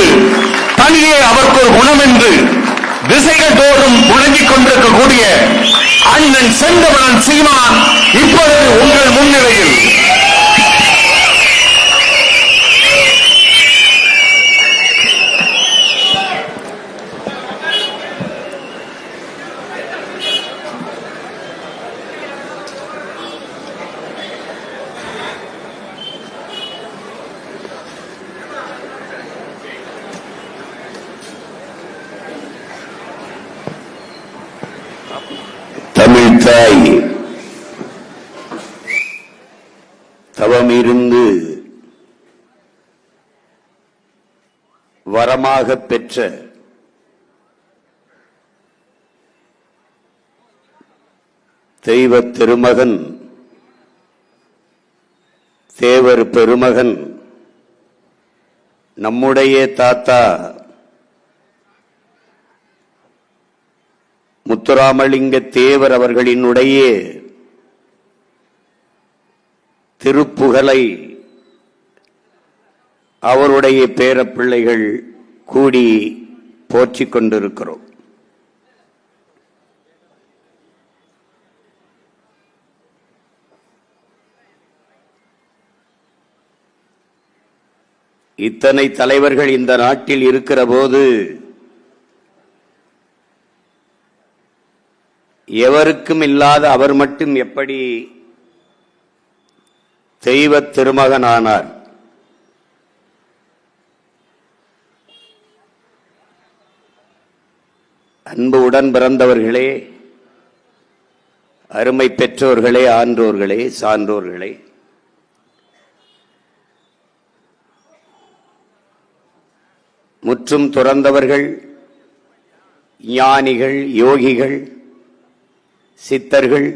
உண்டு, தனியே அவருக்கு ஒரு குணம் என்று திசைகள் தோறும் முழங்கிக் கொண்டிருக்கக்கூடிய அண்ணன் செந்தமிழன் சீமான் இப்பொழுது உங்கள் முன்னிலையில் தமிழ்தாய் தவமிருந்து வரமாக பெற்ற தெய்வ திருமகன், தேவர் பெருமகன், நம்முடைய தாத்தா முத்துராமலிங்க தேவர் அவர்களினுடைய திருப்புகழை அவருடைய பேரப்பிள்ளைகள் கூடி போற்றிக் கொண்டிருக்கிறோம். இத்தனை தலைவர்கள் இந்த நாட்டில் இருக்கிற போது எவருக்கும் இல்லாத அவர் மட்டும் எப்படி தெய்வ திருமகனானார்? அன்பு உடன் பிறந்தவர்களே, அருமை பெற்றோர்களே, ஆன்றோர்களே, சான்றோர்களே, முற்றும் துறந்தவர்கள், ஞானிகள், யோகிகள், சித்தர்கள்,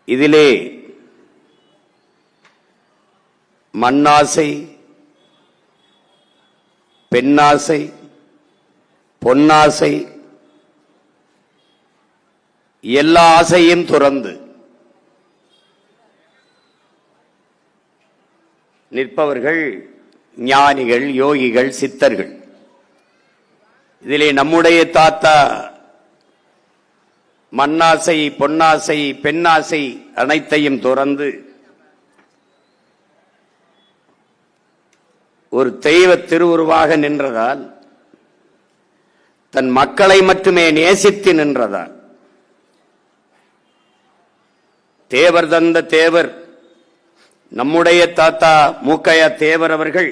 இதிலே மண்ணாசை, பெண்ணாசை, பொன்னாசை, எல்லா ஆசையும் துறந்து நிற்பவர்கள் ஞானிகள், யோகிகள், சித்தர்கள். இதிலே நம்முடைய தாத்தா மண்ணாசை, பொன்னாசை, பெண்ணாசை அனைத்தையும் துறந்து ஒரு தெய்வ திருவுருவாக நின்றதால், தன் மக்களை மட்டுமே நேசித்து நின்றதால், தேவர் தந்த தேவர் நம்முடைய தாத்தா மூக்கையா தேவர் அவர்கள்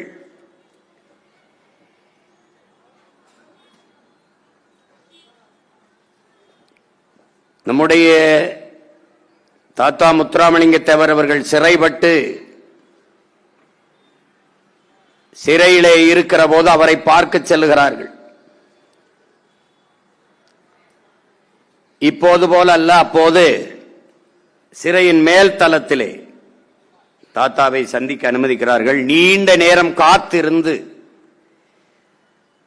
நம்முடைய தாத்தா முத்துராமலிங்க தேவர் அவர்கள் சிறைப்பட்டு சிறையிலே இருக்கிற போது அவரை பார்க்க செல்லுகிறார்கள். இப்போது போல அல்ல, அப்போது சிறையின் மேல் தளத்திலே தாத்தாவை சந்திக்க அனுமதிக்கிறார்கள். நீண்ட நேரம் காத்திருந்து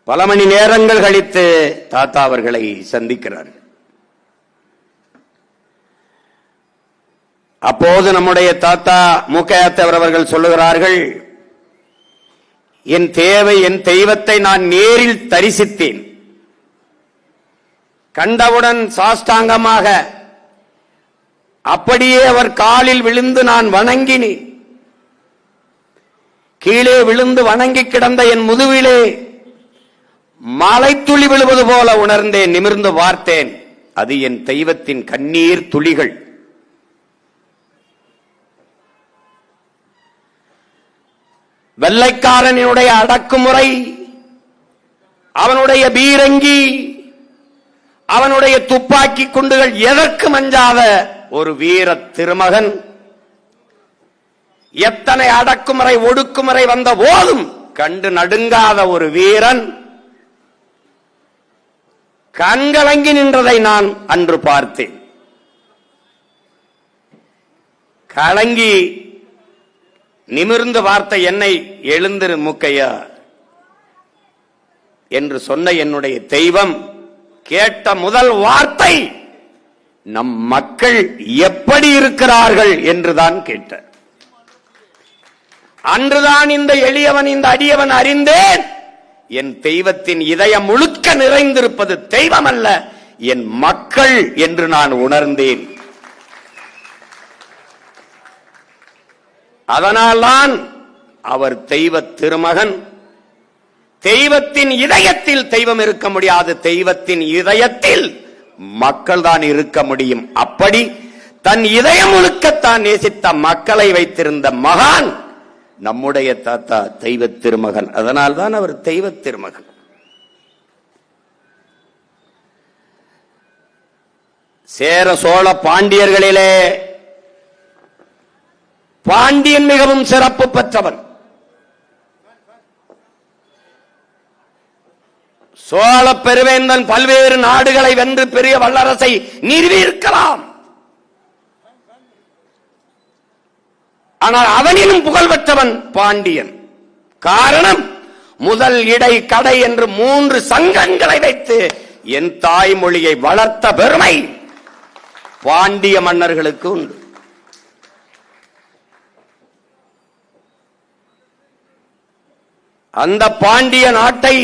பல மணி நேரங்கள் கழித்து தாத்தா அவர்களை சந்திக்கிறார்கள். அப்போது நம்முடைய தாத்தா மூக்கையா தேவர் அவர்கள் சொல்லுகிறார்கள், என் தேவை, என் தெய்வத்தை நான் நேரில் தரிசித்தேன். கண்டவுடன் சாஷ்டாங்கமாக அப்படியே அவர் காலில் விழுந்து நான் வணங்கினேன். கீழே விழுந்து வணங்கி கிடந்த என் முதுவிலே மலைத்துளி விழுவது போல உணர்ந்தேன். நிமிர்ந்து பார்த்தேன், அது என் தெய்வத்தின் கண்ணீர் துளிகள். வெள்ளைக்காரனுடைய அடக்குமுறை, அவனுடைய பீரங்கி, அவனுடைய துப்பாக்கி குண்டுகள் எதற்கு மஞ்சாத ஒரு வீர திருமகன், எத்தனை அடக்குமுறை ஒடுக்குமுறை வந்த போதும் கண்டு நடுங்காத ஒரு வீரன் கண்கலங்கி நின்றதை நான் அன்று பார்த்தேன். கலங்கி நிமிர்ந்து பார்த்த என்னை, எழுந்திரு மூக்கையா என்று சொன்ன என்னுடைய தெய்வம் கேட்ட முதல் வார்த்தை, நம் மக்கள் எப்படி இருக்கிறார்கள் என்றுதான் கேட்டார். அன்றுதான் இந்த எளியவன் இந்த அடியவன் அறிந்தேன், என் தெய்வத்தின் இதயம் முழுக்க நிறைந்திருப்பது தெய்வம் அல்ல, என் மக்கள் என்று நான் உணர்ந்தேன். அதனால்தான் அவர் தெய்வ திருமகன். தெய்வத்தின் இதயத்தில் தெய்வம் இருக்க முடியாது, தெய்வத்தின் இதயத்தில் மக்கள் தான் இருக்க முடியும். அப்படி தன் இதயம் முழுக்கத்தான் நேசித்த மக்களை வைத்திருந்த மகான் நம்முடைய தாத்தா தெய்வ திருமகன். அதனால்தான் அவர் தெய்வ திருமகன். சேர சோழ பாண்டியர்களிலே பாண்டியன் மிகவும் சிறப்பு பெற்றவன். சோழ பெருவேந்தன் பல்வேறு நாடுகளை வென்று பெரிய வல்லரசை நிறுவியிருக்கலாம். ஆனால் அவனிலும் புகழ்பெற்றவன் பாண்டியன். காரணம், முதல் இடை கடை என்று 3 சங்கங்களை வைத்து என் தாய்மொழியை வளர்த்த பெருமை பாண்டிய மன்னர்களுக்கு உண்டு. அந்த பாண்டிய நாட்டை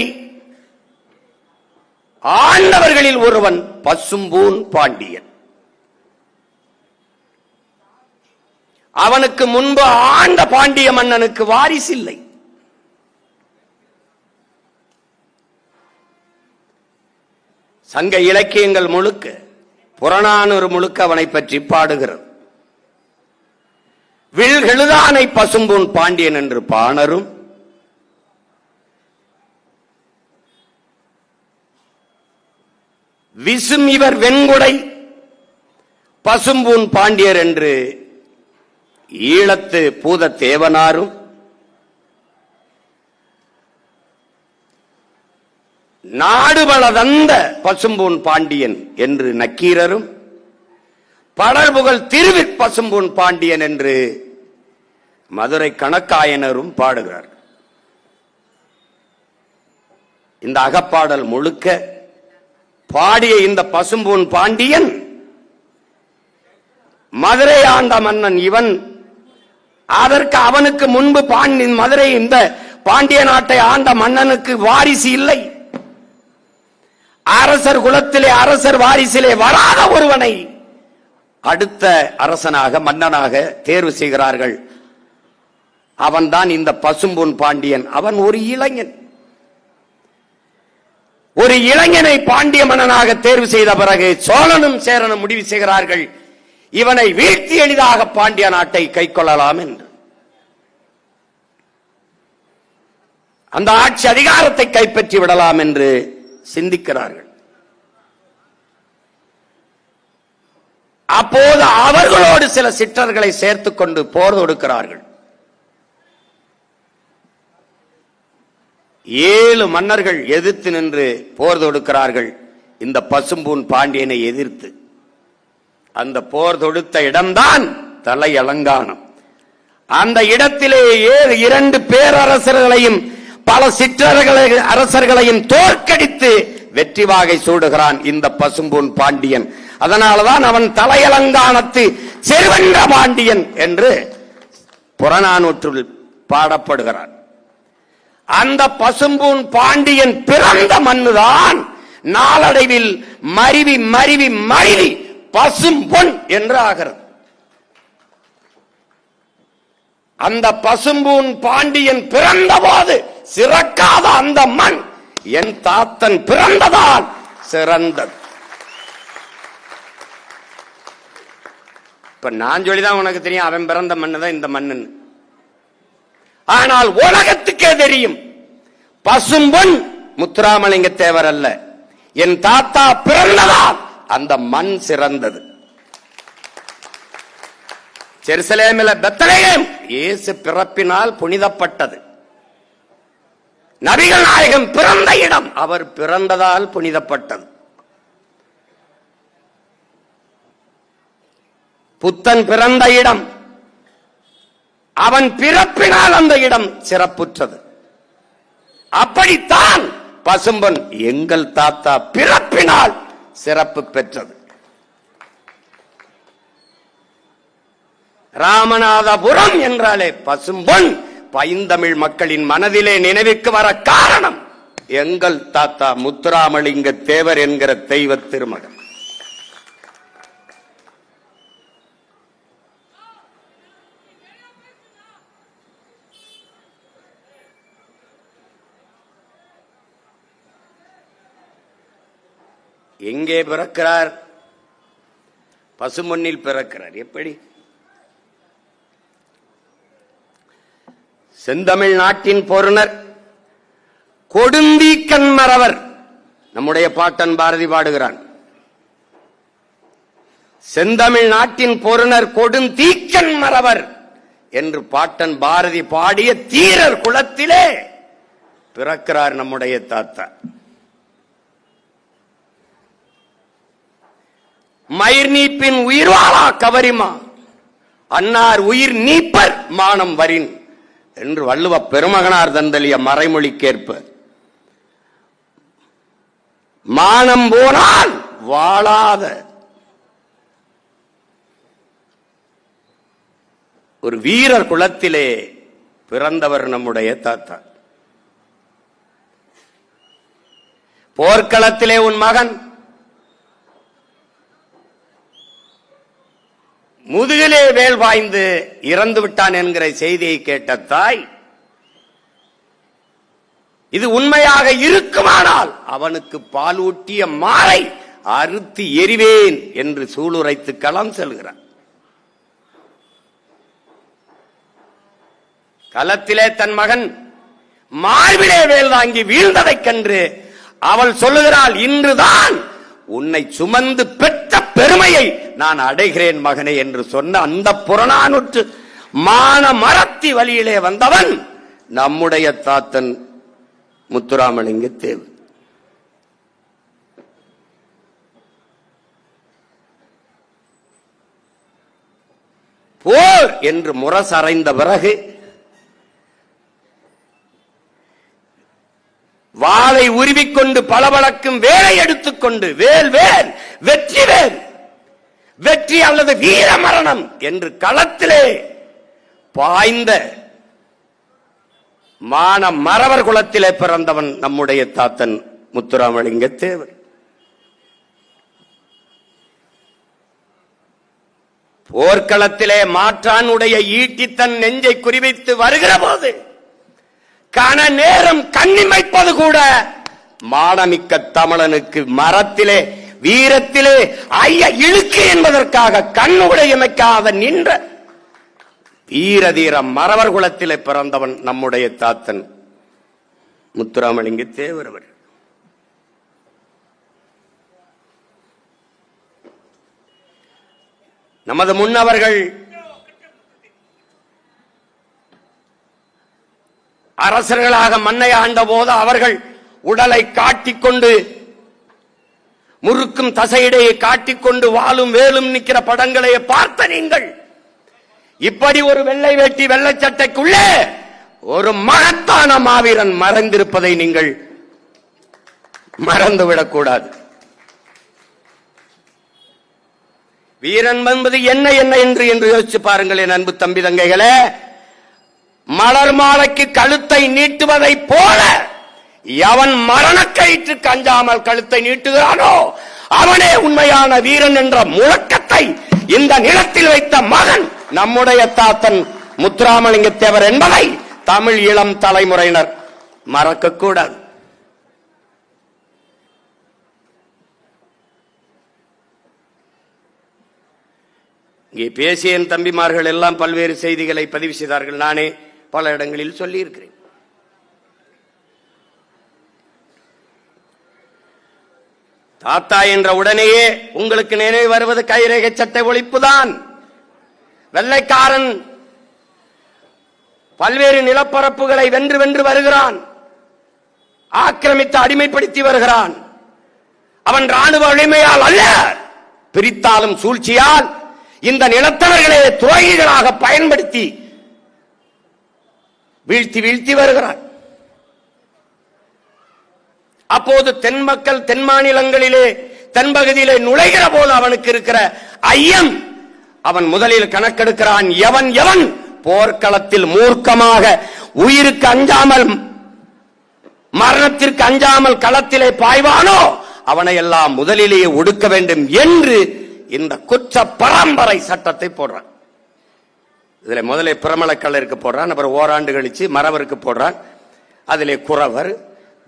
ஆண்டவர்களில் ஒருவன் பசும்பூன் பாண்டியன். அவனுக்கு முன்பு ஆண்ட பாண்டிய மன்னனுக்கு வாரிசில்லை. சங்க இலக்கியங்கள் முழுக்க, புறநானூறு முழுக்க அவனை பற்றி பாடுகிறது. வில்கெழுதானை பசும்பூன் பாண்டியன் என்று பாணரும், விசும் இவர் வெண்குடை பசும்பூன் பாண்டியர் என்று ஈழத்து பூத தேவனாரும், நாடுபளதந்த பசும்பூன் பாண்டியன் என்று நக்கீரரும், படர்புகழ் திருவிற் பசும்பூன் பாண்டியன் என்று மதுரை கணக்காயனரும் பாடுகிறார். இந்த அகப்பாடல் முழுக்க பாடிய இந்த பசும்பூன் பாண்டியன் மதுரை ஆண்ட மன்னன். இவன் அதற்கு அவனுக்கு முன்பு மதுரை இந்த பாண்டிய நாட்டை ஆண்ட மன்னனுக்கு வாரிசு இல்லை. அரசர் குலத்திலே அரசர் வாரிசிலே வராத ஒருவனை அடுத்த அரசனாக மன்னனாக தேர்வு செய்கிறார்கள். அவன்தான் இந்த பசும்பொன் பாண்டியன். அவன் ஒரு இளைஞன். ஒரு இளைஞனை பாண்டிய மன்னனாக தேர்வு செய்த பிறகு சோழனும் சேரனும் முடிவு செய்கிறார்கள், இவனை வீழ்த்தி எளிதாக பாண்டிய நாட்டை கைக்கொள்ளலாம் என்று. அந்த ஆட்சி அதிகாரத்தை கைப்பற்றி விடலாம் என்று சிந்திக்கிறார்கள். அப்போது அவர்களோடு சில சிற்றர்களை சேர்த்துக் கொண்டு போர் தொடுக்கிறார்கள். 7 மன்னர்கள் எதிர்த்து நின்று போர் தொடுக்கிறார்கள் இந்த பசும்பூன் பாண்டியனை எதிர்த்து. அந்த போர் தொடுத்த இடம்தான் தலையலங்கானம். அந்த இடத்திலே 2 பேரரசர்களையும் பல அரசர்களையும் தோற்கடித்து வெற்றி வாகை சூடுகிறான் இந்த பசும்பூன் பாண்டியன். அதனால்தான் அவன் தலையலங்கானத்து செருவென்ற பாண்டியன் என்று புறநானூற்றில் பாடப்படுகிறான். அந்த பசும்பூன் பாண்டியன் பிறந்த மண்ணுதான் நாளடைவில் மருவி மருவி மருவி பசும்பொன் என்று ஆகிறது. அந்த பசும்பூன் பாண்டியன் பிறந்த போது சிறக்காத அந்த மண் என் தாத்தன் பிறந்ததால் சிறந்தது. இப்ப நான் சொல்லிதான் உனக்கு தெரியும் அவன் பிறந்த மண்ணு தான் இந்த மண்ணு. ஆனால் உலகத்துக்கே தெரியும் பசும்பொன் முத்துராமலிங்க தேவர் அல்ல, என் தாத்தா பிறந்ததால் அந்த மண் சிறந்தது. ஜெருசலேமில் பெத்லகேம் இயேசு பிறப்பினால் புனிதப்பட்டது. நபிகள் நாயகம் பிறந்த இடம் அவர் பிறந்ததால் புனிதப்பட்டது. புத்தன் பிறந்த இடம் அவன் பிறப்பினால் அந்த இடம் சிறப்புற்றது. அப்படித்தான் பசும்பொன் எங்கள் தாத்தா பிறப்பினால் சிறப்பு பெற்றது. ராமநாதபுரம் என்றாலே பசும்பொன் பைந்தமிழ் மக்களின் மனதிலே நினைவுக்கு வர காரணம் எங்கள் தாத்தா முத்துராமலிங்க தேவர் என்கிற தெய்வ திருமகன். எங்கே பிறக்கிறார்? பசுமொன்னில் பிறக்கிறார். எப்படி? செந்தமிழ் நாட்டின் பொருணர் கொடுந்தீக்கன் மறவர். நம்முடைய பாட்டன் பாரதி பாடுகிறான், செந்தமிழ் நாட்டின் பொருணர் கொடுந்தீக்கன் மறவர் என்று பாட்டன் பாரதி பாடிய தீரர் குலத்திலே பிறக்கிறார் நம்முடைய தாத்தா. மயிர் நீப்பின் உயிர் வாழா கவரிமா, அன்னார் உயிர் நீப்பர் மானம் வரின் என்று வள்ளுவ பெருமகனார் தந்தலிய மறைமொழிக்கேற்ப மானம் போனால் வாழாத ஒரு வீரர் குலத்திலே பிறந்தவர் நம்முடைய தாத்தா. போர்க்களத்திலே உன் மகன் முதுகிலே வேல் வாய்ந்து இறந்து விட்டான் என்கிற செய்தியை கேட்ட தாய், இது உண்மையாக இருக்குமானால் அவனுக்கு பாலூட்டிய மாலை அறுத்து எறிவேன் என்று சூளுரைத்து களம் செல்கிறார். களத்திலே தன் மகன் மார்பிலே வேல் வாங்கி வீழ்ந்ததைக் கண்டு அவள் சொல்லுகிறாள், இன்றுதான் உன்னை சுமந்து பெற்ற பெருமையை நான் அடைகிறேன் மகனே என்று சொன்ன அந்த புறநானூற்று மான மரத்தி வழியிலே வந்தவன் நம்முடைய தாத்தன் முத்துராமலிங்க தேவர். போர் என்று முரசறைந்த பிறகு வாளை உருவிக்கொண்டு பளபளக்கும் வேலை எடுத்துக்கொண்டு வேல் வேல் வெற்றி வேல் வெற்றி அல்லது வீர மரணம் என்று களத்திலே பாய்ந்த மான மறவர் குலத்திலே பிறந்தவன் நம்முடைய தாத்தன் முத்துராமலிங்க தேவர். போர்க்களத்திலே மாற்றானுடைய ஈட்டி தன் நெஞ்சை குறிவைத்து வருகிற போது கன நேரம் கண்ணிமைப்பது கூட மானமிக்க தமிழனுக்கு மரத்திலே வீரத்திலே ஐய இழுக்கு என்பதற்காக கண்ணுடையமைக்காத நின்ற வீர தீர மறவர் குலத்திலே பிறந்தவன் நம்முடைய தாத்தன் முத்துராமலிங்க தேவர் அவர். நமது முன்னவர்கள் அரசர்களாக மண்ணை ஆண்ட போது அவர்கள் உடலை காட்டிக்கொண்டு முறுக்கும் தசையிடையை காட்டிக்கொண்டு வாளும் வேலும் நிற்கிற படங்களை பார்த்த நீங்கள் இப்படி ஒரு வெள்ளை வேட்டி வெள்ளை சட்டைக்குள்ளே ஒரு மகத்தான மாவீரன் மறைந்திருப்பதை நீங்கள் மறந்துவிடக்கூடாது. வீரன் என்பது என்ன என்ன என்று யோசிச்சு பாருங்கள் என் அன்பு தம்பி தங்கைகளே. மலர் மாலைக்கு கழுத்தை நீட்டுவதை போல எவன் மரணக்கயிற்று கஞ்சாமல் கழுத்தை நீட்டுகிறானோ அவனே உண்மையான வீரன் என்ற முழக்கத்தை இந்த நிலத்தில் வைத்த மகன் நம்முடைய தாத்தன் முத்துராமலிங்க தேவர் என்பதை தமிழ் இளம் தலைமுறையினர் மறக்கக்கூடாது. இங்கே பேசிய என் தம்பிமார்கள் எல்லாம் பல்வேறு செய்திகளை பதிவு செய்தார்கள். நானே பல இடங்களில் சொல்லியிருக்கிறேன். தாத்தா என்ற உடனேயே உங்களுக்கு நினைவு வருவது கைரேகை சட்டை ஒழிப்புதான். வெள்ளைக்காரன் பல்வேறு நிலப்பரப்புகளை வென்று வென்று வருகிறான், ஆக்கிரமித்து அடிமைப்படுத்தி வருகிறான். அவன் ராணுவ வலிமையால் அல்ல, பிரித்தாலும் சூழ்ச்சியால் இந்த நிலத்தவர்களே துரோகிகளாக பயன்படுத்தி வீழ்த்தி வீழ்த்தி வருகிறான். அப்போது தென் மக்கள் தென் மாநிலங்களிலே தென்பகுதியிலே நுழைகிற போது அவனுக்கு இருக்கிற ஐயம், அவன் முதலில் கணக்கெடுக்கிறான். எவன் எவன் போர்க்களத்தில் மூர்க்கமாக உயிருக்கு அஞ்சாமல் மரணத்திற்கு அஞ்சாமல் களத்திலே பாய்வானோ அவனை எல்லாம் முதலிலேயே ஒடுக்க வேண்டும் என்று இந்த குற்ற பரம்பரை சட்டத்தை போடுறான். இதுல முதலே பிரமலக்கல்லருக்கு போடுறான், அப்புறம் ஓராண்டு கழிச்சு மறவருக்கு போடுறான், அதிலே குறவர்,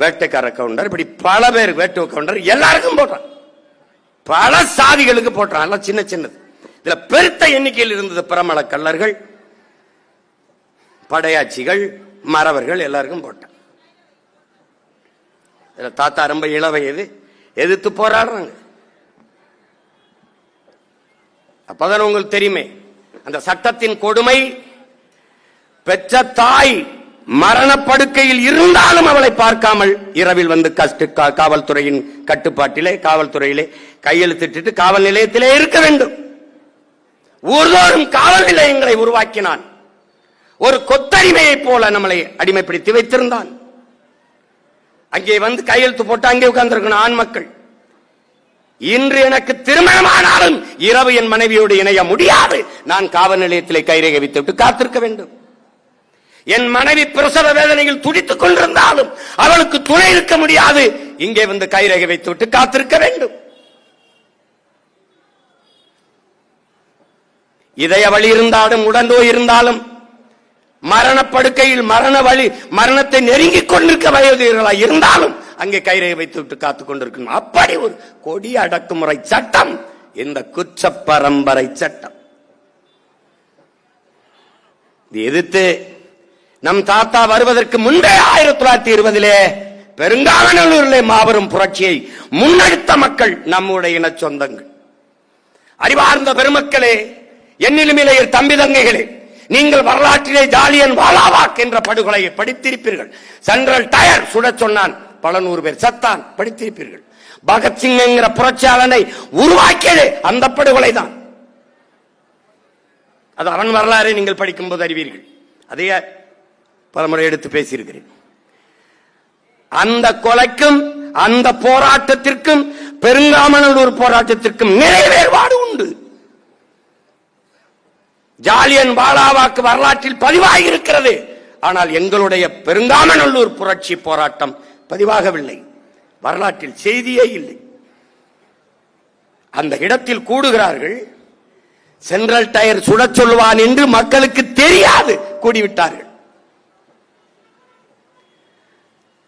வேட்டைக்கார கவுண்டர், இப்படி பல பேர், வேட்டு கவுண்டர் எல்லாருக்கும் போடுறான், பல சாதிகளுக்கு போடுறான். சின்ன சின்னது. இதுல பெருத்த எண்ணிக்கையில் இருந்தது பிரமலக்கல்லர்கள், படையாட்சிகள், மறவர்கள் எல்லாருக்கும் போட்டான். இதுல தாத்தா ரொம்ப இளவயது, எதிர்த்து போராடுறாங்க. அப்பதான் உங்களுக்கு தெரியுமே அந்த சட்டத்தின் கொடுமை. பெற்ற தாய் மரணப்படுக்கையில் இருந்தாலும் அவளை பார்க்காமல் இரவில் வந்து காவல்துறையின் கட்டுப்பாட்டிலே, காவல்துறையிலே கையெழுத்திட்டு காவல் நிலையத்திலே இருக்க வேண்டும். ஊர்தோறும் காவல் நிலையங்களை உருவாக்கினான். ஒரு கொத்தடிமையை போல நம்மளை அடிமைப்படுத்தி வைத்திருந்தான். அங்கே வந்து கையெழுத்து போட்டு அங்கே உட்கார்ந்திருக்கணும் ஆண் மக்கள். இன்று எனக்கு திருமணமானாலும் இரவு என் மனைவியோடு இணைய முடியாது. நான் காவல் நிலையத்திலே கைரேகை வைத்துவிட்டு காத்திருக்க வேண்டும். என் மனைவி பிரசவ வேதனையில் துடித்துக் கொண்டிருந்தாலும் அவளுக்கு துணை இருக்க முடியாது. இங்கே வந்து கைரேகை வைத்துவிட்டு காத்திருக்க வேண்டும். இதய வலி இருந்தாலும், உடல்நோய் இருந்தாலும், மரணப்படுக்கையில் மரணத்தை நெருங்கிக் கொண்டிருக்க வயதுகளாக இருந்தாலும் அங்கே கைரேகை வைத்துவிட்டு காத்துக் கொண்டிருக்கணும். அப்படி ஒரு கொடிய அடக்குமுறை சட்டம் இந்த குற்ற பரம்பரை சட்டம். எதிர்த்து நம் தாத்தா வருவதற்கு முன்பே 1920 பெருங்காவநல்லூரிலே மாபெரும் புரட்சியை முன்னெடுத்த மக்கள் நம்முடைய இன சொந்தங்கள். அறிவார்ந்த பெருமக்களே, என்னிலுமிலேயர் தம்பி தங்கைகளே, நீங்கள் வரலாற்றிலே ஜாலியன் வாலாபாக் என்ற படுகொலையை படித்திருப்பீர்கள். சென்ட்ரல் டயர் சுட சொன்னான், பல நூறு பேர் சத்தான், படித்திருப்பீர்கள். பகத்சிங் என்கிற புரட்சியாளனை உருவாக்கியது அந்த படுகொலை தான். அது அவன் வரலாறை நீங்கள் படிக்கும் போது அறிவீர்கள். அதையே பலமுறை எடுத்து பேசியிருக்கிறேன். அந்த கொலைக்கும் அந்த போராட்டத்திற்கும் பெருங்காமநல்லூர் போராட்டத்திற்கும் நிறைய வேறுபாடு உண்டு. ஜாலியன் வாலாபாக் வரலாற்றில் பதிவாகி இருக்கிறது. ஆனால் எங்களுடைய பெருங்காமநல்லூர் புரட்சி போராட்டம் பதிவாகவில்லை. வரலாற்றில் செய்தியே இல்லை. அந்த இடத்தில் கூடுகிறார்கள். சென்ட்ரல் டயர் சுட சொல்வான் என்று மக்களுக்கு தெரியாது, கூடிவிட்டார்கள்.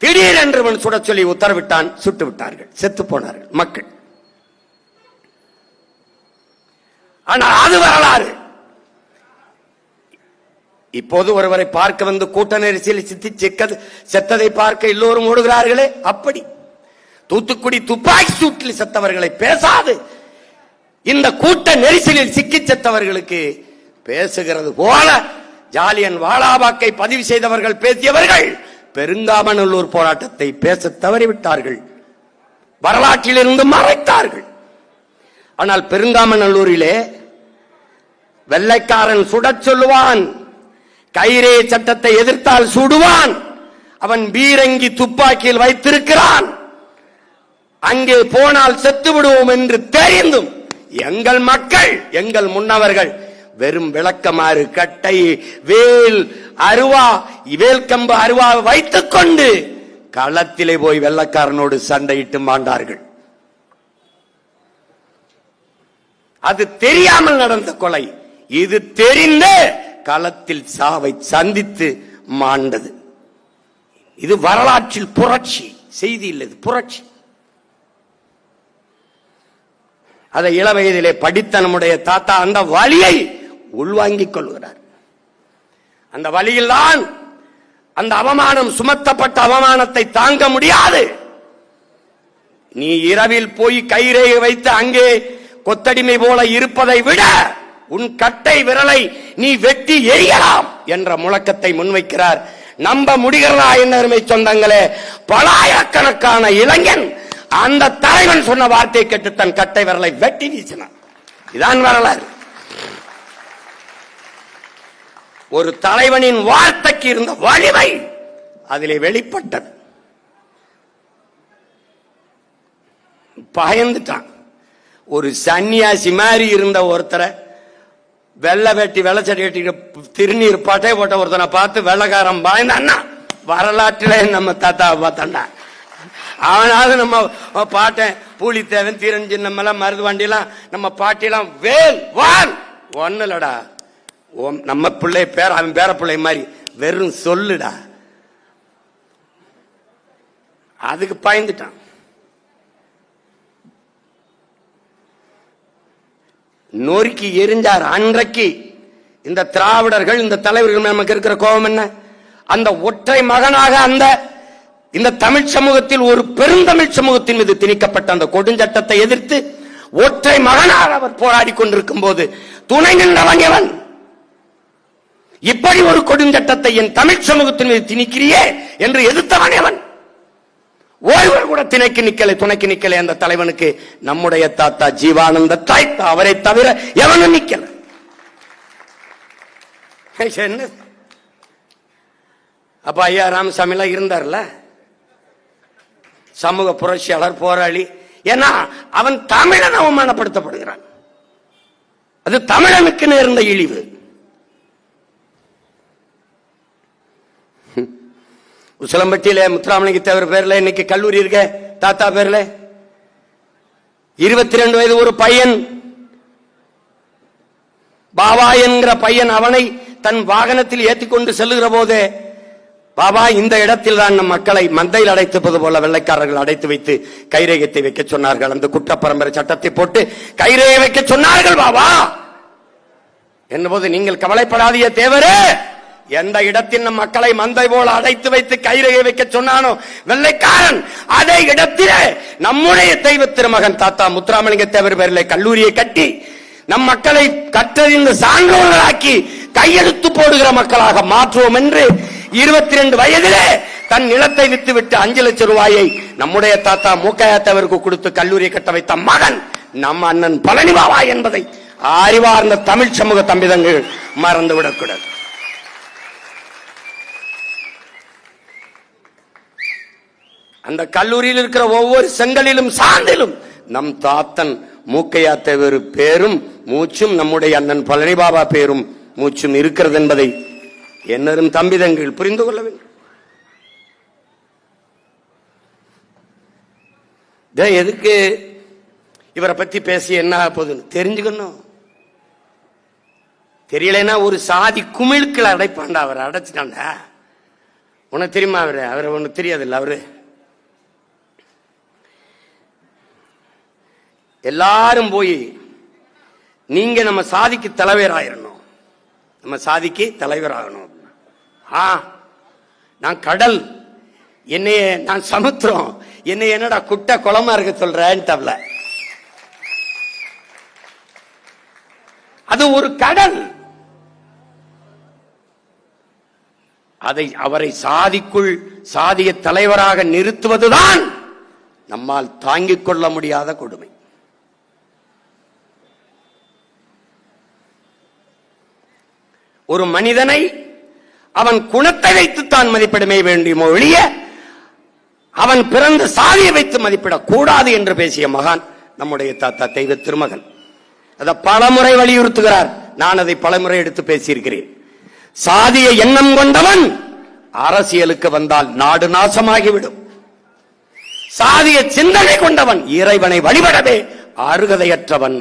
திடீரென்று சுட சொல்லி உத்தரவிட்டான், சுட்டு விட்டார்கள், செத்து போனார்கள் மக்கள். ஆனால் அது வரலாறு. இப்போது ஒருவரை பார்க்க வந்து கூட்ட நெரிசலில் செத்ததை பார்க்க எல்லோரும் ஓடுகிறார்களே, அப்படி தூத்துக்குடி துப்பாக்கி சூட்டில் செத்தவர்களை பேசாது இந்த கூட்ட நெரிசலில் சிக்கி செத்தவர்களுக்கு பேசுகிறது போல ஜாலியன் வாலாபாக்கை பதிவு செய்தவர்கள் பேசியவர்கள் பெருங்காமநல்லூர் போராட்டத்தை பேச தவறிவிட்டார்கள், வரலாற்றிலிருந்து மறைத்தார்கள். ஆனால் பெருங்காமநல்லூரிலே வெள்ளைக்காரன் சுடச் சொல்லுவான், கைரே சட்டத்தை எதிர்த்தால் சுடுவான், அவன் பீரங்கி துப்பாக்கியில் வைத்திருக்கிறான், அங்கே போனால் செத்து விடுவோம் என்று தெரிந்தும் எங்கள் மக்கள், எங்கள் முன்னவர்கள் வெறும் விளக்கமாறு, கட்டை, வேல், அருவா, வேல் கம்பு, அருவா வைத்துக் கொண்டு களத்திலே போய் வெள்ளக்காரனோடு சண்டையிட்டு மாண்டார்கள். அது தெரியாமல் நடந்த கொலை. இது தெரிந்த களத்தில் சாவை சந்தித்து மாண்டது. இது வரலாற்றில் புரட்சி, செய்தி இல்லை, புரட்சி. அதை இள வயதிலே படித்த நம்முடைய தாத்தா அந்த வலியை உள்வாங்கிக் கொள்கிறார். அந்த வலியில் தான் அந்த அவமானம், சுமத்தப்பட்ட அவமானத்தை தாங்க முடியாது. நீ இரவில் போய் கைரேகை வைத்து அங்கே கொத்தடிமை போல இருப்பதை விட உன் கட்டை விரலை நீ வெட்டி எரியலாம் என்ற முழக்கத்தை முன்வைக்கிறார். நம்ப முடிகிறதா என்ன அருமை சொந்தங்களே? பலாயிரக்கணக்கான இளைஞன் அந்த தலைவன் சொன்ன வார்த்தை கேட்டு தன் கட்டை விரலை வெட்டி வீசினான். இதான் வரலாறு. ஒரு தலைவனின் வார்த்தைக்கு இருந்த வலிமை அதிலே வெளிப்பட்டது. பயந்துட்டான். ஒரு சன்னியாசி மாதிரி இருந்த ஒருத்தரை வெள்ளை வெட்டி வெள்ளச்சடி கட்டிட்டு திருநீர் பட்டை போட்ட ஒருத்தனை பார்த்து வெள்ளக்காரன் பாய்ந்தான்னா வரலாற்றில நம்ம தாத்தாவை பார்த்தாண்டா. அவனாவது நம்ம பாட்டேன் பூலித்தேவன் தீரன் சின்னம்மல மருது வண்டிலாம் நம்ம பாட்டிலாம் வேல் வான் ஒண்ணு இல்லடா. நம்ம பிள்ளை பேர அவன் பேர பிள்ளை மாதிரி வெறும் சொல்லுடா. அதுக்கு பயந்துட்டான். நொறுக்கி எரிஞ்சார். அன்றைக்கு இந்த திராவிடர்கள் இந்த தலைவர்கள் நமக்கு இருக்கிற கோபம் என்ன? அந்த ஒற்றை மகனாக அந்த இந்த தமிழ் சமூகத்தில் ஒரு பெருந்தமிழ் சமூகத்தின் மீது திணிக்கப்பட்ட அந்த கொடுஞ்சட்டத்தை எதிர்த்து ஒற்றை மகனாக அவர் போராடி கொண்டிருக்கும் போது துணை நின்றவன் எவன்? இப்படி ஒரு கொடுஞ்சட்டத்தை என் தமிழ் சமூகத்தின் மீது திணிக்கிறியே என்று எதிர்த்தவன் எவன்? ஒருவர் கூட திணைக்கு நிக்கலை, துணைக்கு நிக்கலை. அந்த தலைவனுக்கு நம்முடைய தாத்தா ஜீவானந்த தாய்த்தா அவரை தவிர எவனும் நிக்கல. அப்ப ஐயா ராமசாமி எல்லாம் இருந்தார்ல, சமூக புரட்சியாளர், போராளி. ஏன்னா அவன் தமிழன் அவமானப்படுத்தப்படுகிறான். அது தமிழனுக்கு நேர்ந்த இழிவு. உசிலம்பட்டியில முத்துராமலிங்க தேவர் பேர்ல இன்னைக்கு கல்லூரி இருக்க, தாத்தா பேர்ல 22 வயது ஒரு பையன், பாபா என்கிற பையன், அவனை தன் வாகனத்தில் ஏற்றிக்கொண்டு செல்லுகிற போது, பாபா இந்த இடத்தில் தான் நம் மக்களை மந்தையில் அடைத்துப்பது போல வெள்ளைக்காரர்கள் அடைத்து வைத்து கைரேகத்தை வைக்க சொன்னார்கள். அந்த குற்ற பரம்பரை சட்டத்தை போட்டு கைரேகை வைக்க சொன்னார்கள் பாபா என்னபோது, நீங்கள் கவலைப்படாதீய தேவரே, எந்த இடத்தில் நம் மக்களை மந்தை போல அடைத்து வைத்து கைரேகை வைக்க சொன்னானோ வெள்ளைக்காரன், அதே இடத்திலே நம்முடைய தெய்வ திருமகன் தாத்தா முத்துராமலிங்க தேவர் பேரிலே கல்லூரியை கட்டி நம் மக்களை கற்றறிந்து சான்றோர்களாக்கி கையெழுத்து போடுகிற மக்களாக மாற்றுவோம் என்று 22 வயதிலே தன் நிலத்தை வித்துவிட்டு 5 லட்சம் ரூபாயை நம்முடைய தாத்தா மூக்கையா தேவருக்கு கொடுத்து கல்லூரியை கட்ட வைத்த மகன் நம் அண்ணன் பழனி பாபா என்பதை அறிவார்ந்த தமிழ் சமூக தம்பிதங்கள் மறந்துவிடக்கூடாது. அந்த கல்லூரியில் இருக்கிற ஒவ்வொரு செங்கலிலும் சாந்திலும் நம் தாத்தன் மூக்கையா தேவர் பேரும் மூச்சும் நம்முடைய அண்ணன் பழனி பாபா பேரும் மூச்சும் இருக்கிறது என்பதை என்னரும் தம்பிதங்கள் புரிந்து கொள்ள வேண்டும். எதுக்கு இவரை பத்தி பேசி என்ன போகுதுன்னு தெரிஞ்சுக்கணும். தெரியலன்னா ஒரு சாதி குமிழ்கள் அடைப்பாண்டா, அவரை அடைச்சிட்டாண்டா. உனக்கு தெரியுமா அவரை ஒண்ணு தெரியாது இல்ல. அவரு எல்லாரும் போய் நீங்க நம்ம சாதிக்கு தலைவராயிரணும், நம்ம சாதிக்கு தலைவராகணும். நான் கடல், என்னைய நான் சமுத்திரம், என்னை என்னடா குட்டை குளமா இருக்க சொல்றேன். அது ஒரு கடல். அதை அவரை சாதிக்குள் சாதிய தலைவராக நிறுத்துவதுதான் நம்மால் தாங்கிக் கொள்ள முடியாத கொடுமை. ஒரு மனிதனை அவன் குணத்தை வைத்து தான் மதிப்பிடமே வேண்டுமோ ஒழிய அவன் பிறந்த சாதியை வைத்து மதிப்பிடக் கூடாது என்று பேசிய மகான் நம்முடைய தாத்தா தெய்வ திருமகன். அதை பலமுறை வலியுறுத்துகிறார். நான் அதை பலமுறை எடுத்து பேசியிருக்கிறேன். சாதிய எண்ணம் கொண்டவன் அரசியலுக்கு வந்தால் நாடு நாசமாகிவிடும். சாதிய சிந்தனை கொண்டவன் இறைவனை வழிபடவே அருகதையற்றவன்.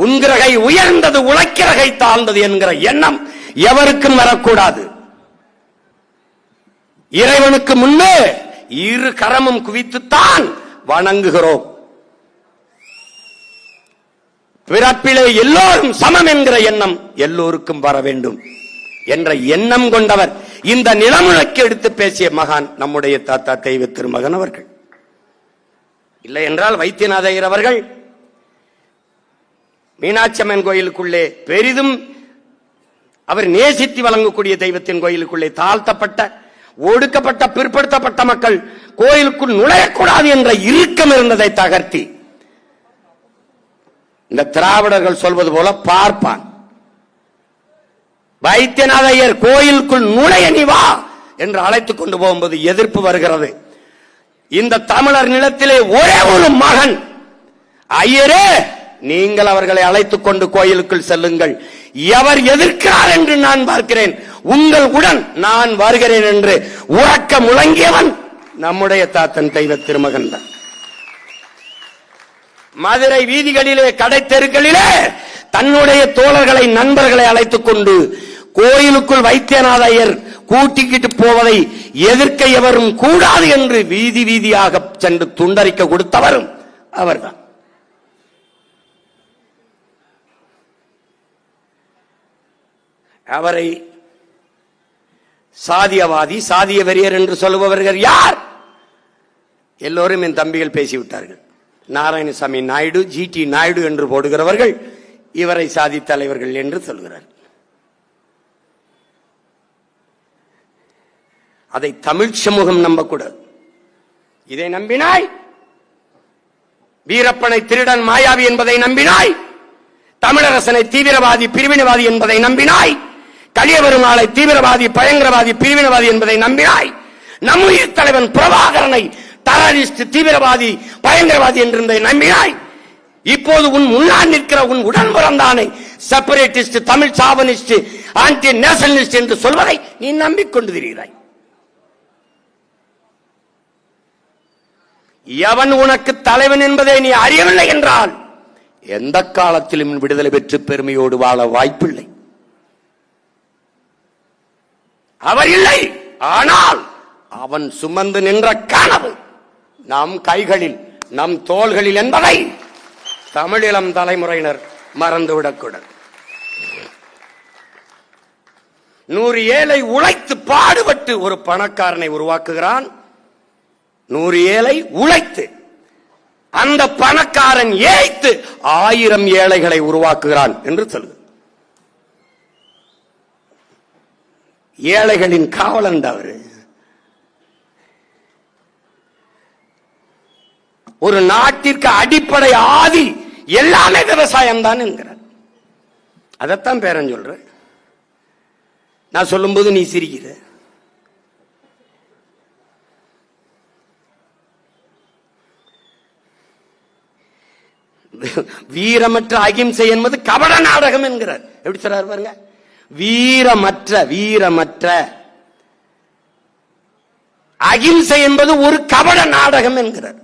உன்கிரகை உயர்ந்தது உழைக்கிறகை தாழ்ந்தது என்கிற எண்ணம் எவருக்கும் வரக்கூடாது. இறைவனுக்கு முன்னே இரு கரமும் குவித்துத்தான் வணங்குகிறோம். பிறப்பிலே எல்லோரும் சமம் என்கிற எண்ணம் எல்லோருக்கும் வர வேண்டும் என்ற எண்ணம் கொண்டவர் இந்த நிலமுழக்கு எடுத்து பேசிய மகான் நம்முடைய தாத்தா தெய்வ திருமகன் அவர்கள். இல்லை என்றால் வைத்தியநாத ஐயர் அவர்கள் மீனாட்சி அம்மன் கோயிலுக்குள்ளே பெரிதும் அவர் நேசித்து வழங்கக்கூடிய தெய்வத்தின் கோயிலுக்குள்ளே தாழ்த்தப்பட்ட ஒடுக்கப்பட்ட பிற்படுத்தப்பட்ட மக்கள் கோயிலுக்குள் நுழையக்கூடாது என்ற இறுக்கம் இருந்ததை தகர்த்தி இந்த திராவிடர்கள் சொல்வது போல பார்ப்பான். வைத்தியநாத ஐயர் கோயிலுக்குள் நுழைய நீ வா என்று அழைத்துக் கொண்டு போகும்போது எதிர்ப்பு வருகிறது. இந்த தமிழர் நிலத்திலே ஒரே ஒரு மகன், ஐயரே நீங்கள் அவர்களை அழைத்துக் கொண்டு கோயிலுக்குள் செல்லுங்கள். எவர் எதிர்க்கிறார் என்று நான் பார்க்கிறேன், உங்கள் உடன் நான் வருகிறேன் என்று உறக்க முழங்கியவன் நம்முடைய தாத்தன் தெய்வ திருமகன் தான். மதுரை வீதிகளிலே, கடை தெருக்களிலே தன்னுடைய தோழர்களை, நண்பர்களை அழைத்துக் கொண்டு கோயிலுக்குள் வைத்தியநாத ஐயர் கூட்டிக்கிட்டு போவதை எதிர்க்க எவரும் கூடாது என்று வீதி வீதியாக சென்று துண்டறிக்க கொடுத்தவரும் அவர்தான். அவரை சாதியவாதி, சாதிய வெறியர் என்று சொல்லுபவர்கள் யார்? எல்லோரும் என் தம்பிகள் பேசிவிட்டார்கள். நாராயணசாமி நாயுடு, ஜிடி நாயுடு என்று போடுகிறவர்கள் இவரை சாதி தலைவர்கள் என்று சொல்கிறார். அதை தமிழ் சமூகம் நம்பக்கூடாது. இதை நம்பினாய், வீரப்பனை திருடன் மாயாவி என்பதை நம்பினாய், தமிழரசனை தீவிரவாதி பிரிவினவாதி என்பதை நம்பினாய், கலியபெருமாளை தீவிரவாதி பயங்கரவாதி பிரிவினவாதி என்பதை நம்பினாய், நம் உயிர் தலைவன் பிரபாகரனை டெரரிஸ்ட் தீவிரவாதி பயங்கரவாதி என்று நம்பினாய். இப்போது உன் முன்னால் நிற்கிற உன் உடன்புறந்தானே separatist, Tamil chauvinist, anti nationalist என்று சொல்வதை நீ நம்பிக்கொண்டு திரிகிறாய். எவன் உனக்கு தலைவன் என்பதை நீ அறியவில்லை என்றால் எந்த காலத்திலும் விடுதலை பெற்று பெருமையோடு வாழ வாய்ப்பில்லை. அவர் இல்லை, ஆனால் அவன் சுமந்து நின்ற கனவு நம் கைகளில், நம் தோள்களில் என்பதை தமிழிளம் தலைமுறையினர் மறந்துவிடக்கூடாது. 100 ஏழை உழைத்து பாடுபட்டு ஒரு பணக்காரனை உருவாக்குகிறான். 100 ஏழை உழைத்து அந்த பணக்காரன் ஏய்த்து 1000 ஏழைகளை உருவாக்குகிறான் என்று சொல்லுது. ஏழைகளின் காவலன் அவரு. ஒரு நாட்டிற்கு அடிப்படை ஆதி எல்லாமே விவசாயம் தான் என்கிறார். அதைத்தான் பேரன் சொல்ற. நான் சொல்லும்போது நீ சிரிக்கிற. வீரமற்ற அகிம்சை என்பது கபட நாடகம் என்கிறார். எப்படி சொல்றாரு பாருங்க, வீரமற்ற அகிம்சை என்பது ஒரு கபட நாடகம் என்கிறார்.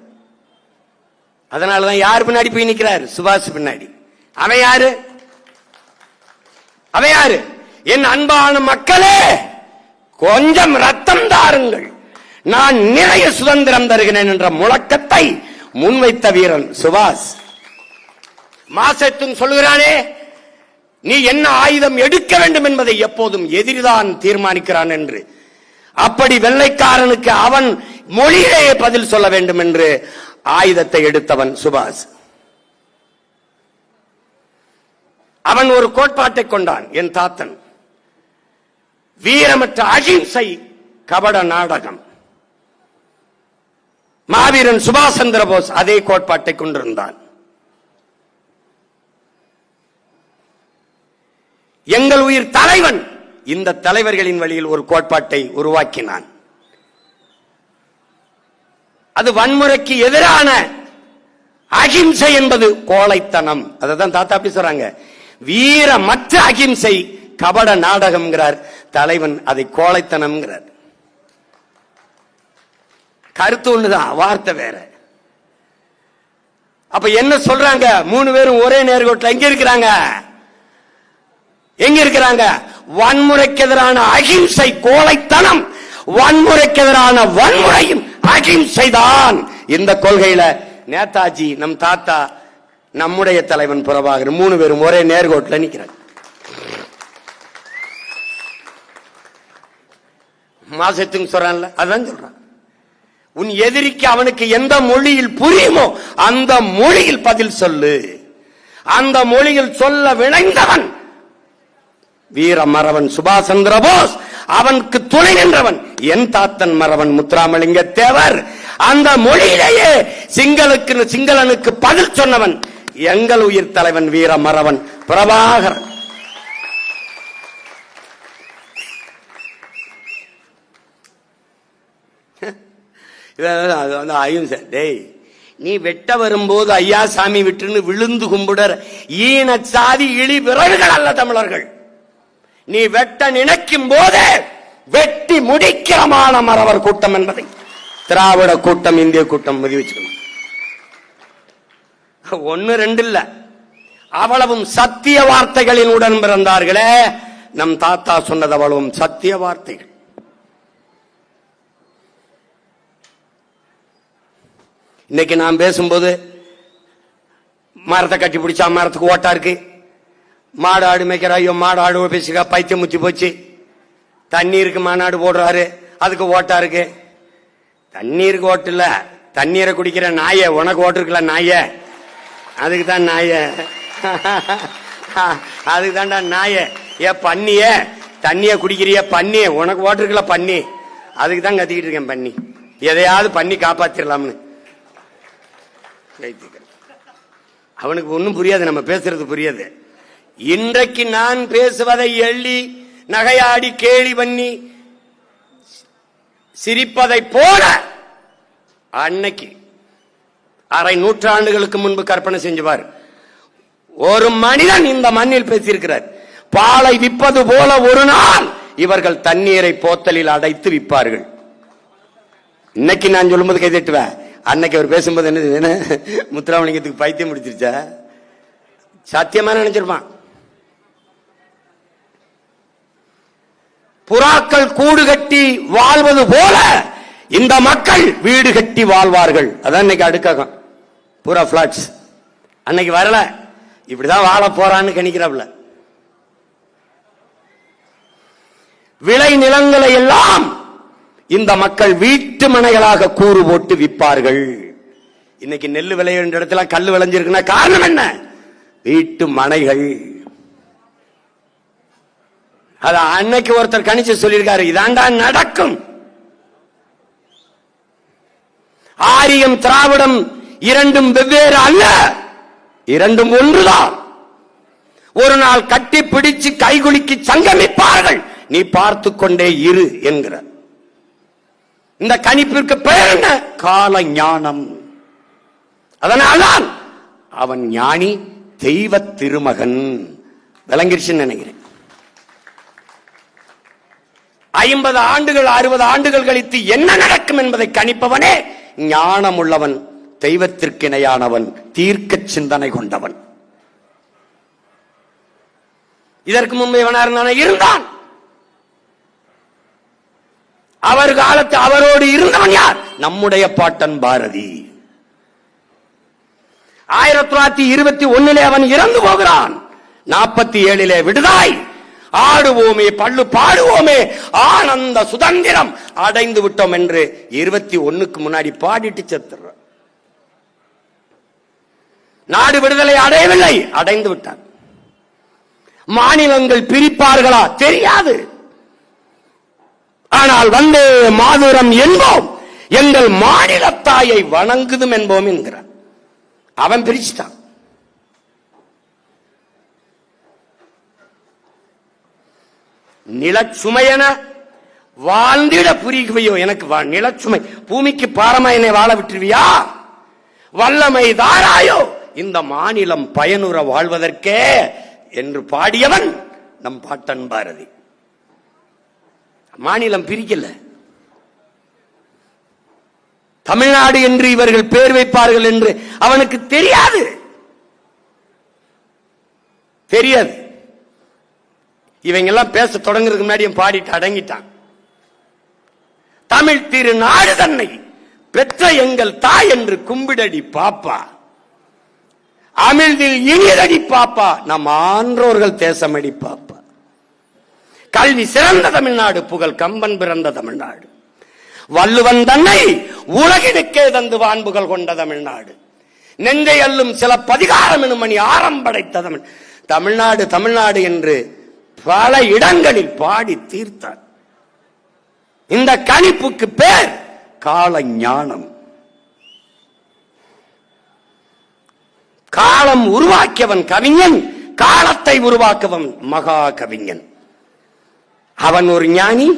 அதனாலதான் யார் பின்னாடி போய் நிற்கிறார்? சுபாஷ் பின்னாடி. அவன் யாரு? என் அன்பான மக்களே, கொஞ்சம் ரத்தம் தாருங்கள், நான் நிறைய சுதந்திரம் தருகிறேன் என்ற முழக்கத்தை முன்வைத்த வீரன் சுபாஷ். மாசத்தும் சொல்லுகிறானே, நீ என்ன ஆயுதம் எடுக்க வேண்டும் என்பதை எப்போதும் எதிரிதான் தீர்மானிக்கிறான் என்று. அப்படி வெள்ளைக்காரனுக்கு அவன் மொழியிலேயே பதில் சொல்ல வேண்டும் என்று ஆயுதத்தை எடுத்தவன் சுபாஷ். அவன் ஒரு கோட்பாட்டை கொண்டான், என் தாத்தன். வீரமற்ற அகிம்சை கபட நாடகம். மாவீரன் சுபாஷ் சந்திர போஸ் அதே கோட்பாட்டை கொண்டிருந்தான். எங்கள் உயிர் தலைவன் இந்த தலைவர்களின் வழியில் ஒரு கோட்பாட்டை உருவாக்கினான். அது வன்முறைக்கு எதிரான அகிம்சை என்பது கோழைத்தனம். அதான் தாத்தா அப்படி சொல்றாங்க. வீரமற்ற அகிம்சை கபட நாடகம் தலைவன், அதை கோழைத்தனம். கருத்து ஒண்ணுதான், வார்த்தை வேற. அப்ப என்ன சொல்றாங்க? 3 பேரும் ஒரே நேர்கோட்டில் எங்க இருக்கிறாங்க? வன்முறைக்கு எதிரான அகிம்சை கோழைத்தனம், வன்முறைக்கு எதிரான வன்முறையும் அகிம்சை தான். இந்த கொள்கையில நேதாஜி, நம் தாத்தா, நம்முடைய தலைவன் பிரபாகர் 3 பேரும் ஒரே நேர்கோட்டில் நிற்கிறாங்க. மாசத்துக்கு சொல்றான்ல, அதான் சொல்றான். உன் எதிரிக்கு அவனுக்கு எந்த மொழியில் புரியுமோ அந்த மொழியில் பதில் சொல்லு. அந்த மொழியில் சொல்ல விளைந்தவன் வீர மறவன் சுபாஷ் சந்திர போஸ். அவனுக்கு துணை நின்றவன் என் தாத்தன் மறவன் முத்துராமலிங்க தேவர். அந்த மொழியிலேயே சிங்களனுக்கு பதில் சொன்னவன் எங்கள் உயிர் தலைவன் வீர மறவன் பிரபாகரன். அகிம்சை. டேய், நீ வெட்ட வரும்போது ஐயா சாமி விட்டுன்னு விழுந்து கும்பிடுற ஈன சாதி இழி பிறர்கள் அல்ல தமிழர்கள். நீ வெட்ட நினைக்கும் போது வெட்டி முடிக்கிறமான மறவர் கூட்டம் என்பதை திராவிட கூட்டம், இந்திய கூட்டம் பதிவு வச்சுக்கணும். ஒன்னு ரெண்டு இல்ல, அவ்வளவும் சத்திய வார்த்தைகளின் உடன் பிறந்தார்களே. நம் தாத்தா சொன்னது அவ்வளவும் சத்திய வார்த்தைகள். இன்னைக்கு நான் பேசும்போது மரத்தை கட்டி பிடிச்சா மரத்துக்கு ஓட்டா இருக்கு, மாடு ஆடு மேய்க்கிற ஐயோ மாடு ஆடு பேசிக்கா பைத்தியம் முத்தி போச்சு, தண்ணீருக்கு மாநாடு போடுறாரு அதுக்கு ஓட்டா இருக்கு. தண்ணீருக்கு ஓட்டு இல்ல, தண்ணீரை குடிக்கிற நாய உனக்கு ஓட்டு இருக்குல்ல நாய, அதுக்கு தான் நாய, அதுக்கு தான்டா நாய. ஏ பண்ணிய தண்ணிய குடிக்கிறிய பண்ணி, உனக்கு ஓட்டு இருக்குல்ல பண்ணி, அதுக்கு தான் கத்திக்கிட்டு இருக்கேன் பண்ணி, எதையாவது பண்ணி காப்பாத்திரலாம்னு. அவனுக்கு ஒன்னும் புரியாது, நம்ம பேசுறது புரியாது. இன்றைக்கு நான் பேசுவதை எள்ளி நகையாடி கேலி பண்ணி சிரிப்பதை போல அன்னைக்கு அரை நூற்றாண்டுகளுக்கு முன்பு கற்பனை செஞ்சுவார். ஒரு மனிதன் இந்த மண்ணில் பேசியிருக்கிறார், பாலை விற்பது போல ஒரு நாள் இவர்கள் தண்ணீரை போத்தலில் அடைத்து விற்பார்கள். இன்னைக்கு நான் சொல்லும்போது கைதட்டுவேன், அன்னைக்கு அவர் பேசும்போது என்ன முத்துராமலிங்கத்துக்கு பைத்தியம் முடிச்சிருச்சா, சத்தியமா நினைச்சிருப்பான். புறாக்கள் கூடு கட்டி வாழ்வது போல இந்த மக்கள் வீடு கட்டி வாழ்வார்கள். அதான் இன்னைக்கு அடுக்கம் பூரா பிளாட்ஸ். அன்னைக்கு வரல, இப்படிதான் வாழ போறான்னு கணிக்கிறாப்ல. விளை நிலங்களை எல்லாம் இந்த மக்கள் வீட்டு மனைகளாக கூறு போட்டு விற்பார்கள். இன்னைக்கு நெல் விளையிற இடத்துல கல் விளைஞ்சிருக்குன்னா காரணம் என்ன? வீட்டு மனைகள். அத அன்னைக்கு ஒருத்தர் கணிச்சு சொல்லியிருக்காரு, இதாண்டா நடக்கும். ஆரியம் திராவிடம் இரண்டும் வெவ்வேறு அல்ல, இரண்டும் ஒன்றுதான். ஒரு நாள் கட்டி பிடிச்சு கைகுலுக்கி சங்கமிப்பார்கள், நீ பார்த்து கொண்டே இரு என்கிறார். இந்த கணிப்பிற்கு பெயர் என்ன? கால ஞானம். அதனால்தான் அவன் ஞானி, தெய்வ திருமகன். விளங்கிருச்சுன்னு நினைக்கிறேன். 50 ஆண்டுகள் 60 ஆண்டுகள் கழித்து என்ன நடக்கும் என்பதை கணிப்பவனே ஞானம் உள்ளவன், தெய்வத்திற்கு இணையானவன், தீர்க்க சிந்தனை கொண்டவன். இதற்கு முன்பு இவனார் இருந்தான். அவர் காலத்து அவரோடு இருந்தவன் யார்? நம்முடைய பாட்டன் பாரதி. 1921 அவன் இறந்து போகிறான். 47 விடுதாய், ஆடுவோமே பள்ளு பாடுவோமே ஆனந்த சுதந்திரம் அடைந்து விட்டோம் என்று 21க்கு முன்னாடி பாடிட்டு செத்துற. நாடு விடுதலை அடையவில்லை, அடைந்து விட்டான். மாநிலங்கள் பிரிப்பார்களா தெரியாது, ஆனால் வந்தே மாதரம் என்போம், எங்கள் மாநில தாயை வணங்குதும் என்போம் என்கிறான். அவன் பிரிச்சுட்டான். நிலச்சுமையென வாழ்ந்திட புரிவையோ எனக்கு நிலச்சுமை, பூமிக்கு பாரமா என்னை வாழ விட்டுருவியா, வல்லமை தாராயோ இந்த மாநிலம் பயனுற வாழ்வதற்கே என்று பாடியவன் நம் பாட்டன் பாரதி. மாநிலம் பிரிக்கல. தமிழ்நாடு என்று இவர்கள் பேர் வைப்பார்கள் என்று அவனுக்கு தெரியாது. இவங்க எல்லாம் பேச தொடங்குறதுக்கு முன்னாடி பாடிட்டு அடங்கிட்டான். தமிழ் திருநாடு தன்னை பெற்ற எங்கள் தாய் என்று கும்பிடடி பாப்பா, அமிழ்தில் இனிதடி பாப்பா, நம் ஆன்றோர்கள் தேசமடி பாப்பா. கல்வி சிறந்த தமிழ்நாடு, புகழ் கம்பன் பிறந்த தமிழ்நாடு, வள்ளுவன் தன்னை உலகினுக்கே தந்து வான்புகள் கொண்ட தமிழ்நாடு, நெஞ்சை அள்ளும் சில பதிகாரம் எனும் மணி ஆரம்படைத்த தமிழ்நாடு தமிழ்நாடு என்று பல இடங்களில் பாடி தீர்த்தார். இந்த கணிப்புக்கு பேர் கால ஞானம். காலம் உருவாக்கியவன் கவிஞன், காலத்தை உருவாக்குவன் மகா கவிஞன். அவன் ஒரு ஞானி,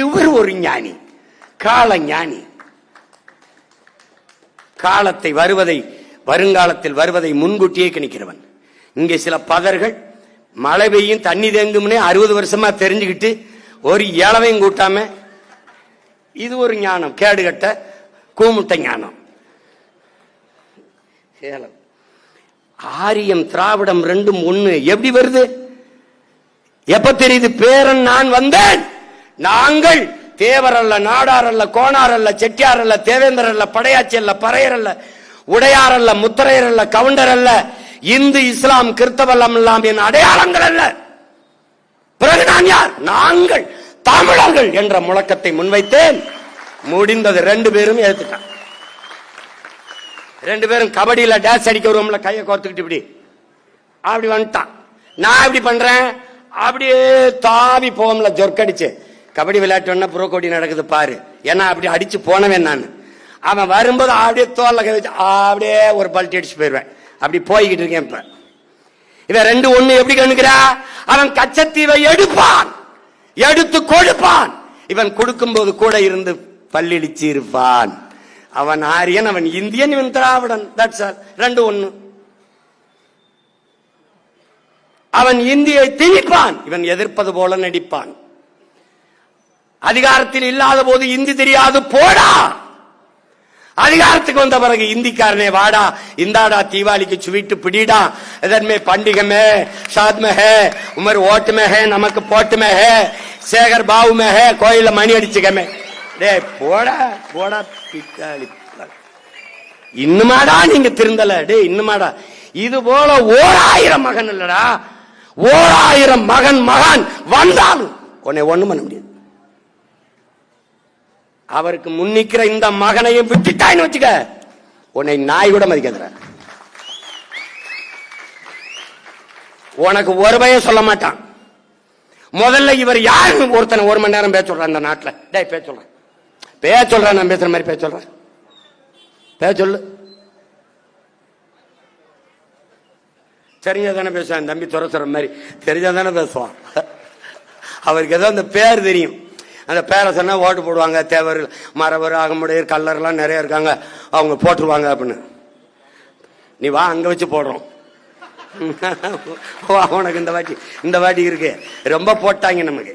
இவர் ஒரு ஞானி, கால ஞானி. காலத்தை வருங்காலத்தில் வருவதை முன்கூட்டியே கணிக்கிறவன். இங்கே சில பதர்கள் மழை பெய்யும் தண்ணி தேங்கும்னே 60 வருஷமா தெரிஞ்சுக்கிட்டு ஒரு இளவையும் கூட்டாம, இது ஒரு ஞானம், கேடுகட்ட கூமுட்ட ஞானம். ஆரியம் திராவிடம் ரெண்டும் ஒண்ணு எப்படி வருது? எப்ப தெரியுது? பேரன் நான் வந்தேன். நாங்கள் தேவர் அல்ல, நாடார் அல்ல, கோணார் அல்ல, செட்டியார் அல்ல, தேவேந்தர் அல்ல, படையாச்சி அல்ல, பறையர் அல்ல, உடையார் அல்ல, முத்தரையர் அல்ல, கவுண்டர் அல்ல, இந்து இஸ்லாம் கிறிஸ்தவம் எல்லாம் என் அடையாளங்கள் அல்ல. பிறகு நான் யார்? நாங்கள் தமிழர்கள் என்ற முழக்கத்தை முன்வைத்தேன். முடிந்தது. 2 பேரும் ஏத்துட்டான். 2 பேரும் கபடியில டேஸ் அடிக்க வருவோம்ல, கையை கோர்த்துக்கிட்டு இப்படி அப்படி வந்துட்டான். நான் எப்படி பண்றேன்? அப்படியே தாவி போவோம்ல ஜொர்க்கடிச்சு. கபடி விளையாட்டு புரோ கோடி நடக்குது பாரு, ஏன்னா அப்படி அடிச்சு போனவன் நான். அவன் வரும்போது அப்படியே தோல்ல கை வச்சு அப்படியே ஒரு பல்ட்டி அடிச்சு போயிருவேன். அப்படி போய்கிட்டு இருக்கேன். இப்ப இவன் 2 1 எப்படி கண்ணுக்கிறா? அவன் கச்சத்தீவை எடுப்பான், எடுத்து கொடுப்பான். இவன் கொடுக்கும் போது கூட இருந்து பல்லிடிச்சு இருப்பான். அவன் ஆரியன், அவன் இந்தியன், இவன் திராவிடன். That's all. 2 1. அவன் இந்தியை திணிப்பான், இவன் எதிர்ப்பது போல நடிப்பான். அதிகாரத்தில் இல்லாத போது இந்தி தெரியாது போடா, அதிகாரத்துக்கு வந்த பிறகு இந்திக்காரனே வாடா, இந்தாடா தீபாவளிக்கு ஸ்வீட்டு பிடிடா, இதன்மே பண்டிகை மே சாத் மே ஹே, உமர் ஓட்டு மே ஹே, நமக்கு போட்டு மே ஹே, சேகர் பாபு மே ஹே, கோயில மணி அடிச்சுக்கமே. டே போடா போடா பிக்காளி. இன்னுமாடா நீங்க திருந்தல? டே இன்னுமாடா? இது போல 1000 மகன் இல்லடா, 1000 மகன் வந்தாலும் உன்னை ஒண்ணும் பண்ண முடியாது. அவருக்கு முன்னிக்கிற இந்த மகனையும் விட்டுட்டாயின்னு வச்சுக்க, உன்னை நாய் கூட மதிக்காத. உனக்கு ஒரு பயம் சொல்ல மாட்டான். முதல்ல இவர் யாரு ஒருத்தனை 1 மணி நேரம் பேச சொல்றான் இந்த நாட்டுல. டேய் பேச சொல்றேன், பேச சொல்றேன், நான் பேசுற மாதிரி பேச சொல்றேன், பேச சொல்லு. தெரிஞ்சதானே பேசுவான் தம்பி, துறை சொல்ற மாதிரி தெரிஞ்சாதானே பேசுவான். அவருக்கு ஏதோ அந்த பேர் தெரியும், அந்த பேரை சொன்னா ஓட்டு போடுவாங்க. தேவர், மரவர், அகமுடையர், கல்லர்லாம் நிறைய இருக்காங்க, அவங்க போட்டுருவாங்க அப்படின்னு. நீ வா, அங்க வச்சு போடுறோம். உனக்கு இந்த வாட்டி இருக்கு, ரொம்ப போட்டாங்க நமக்கு.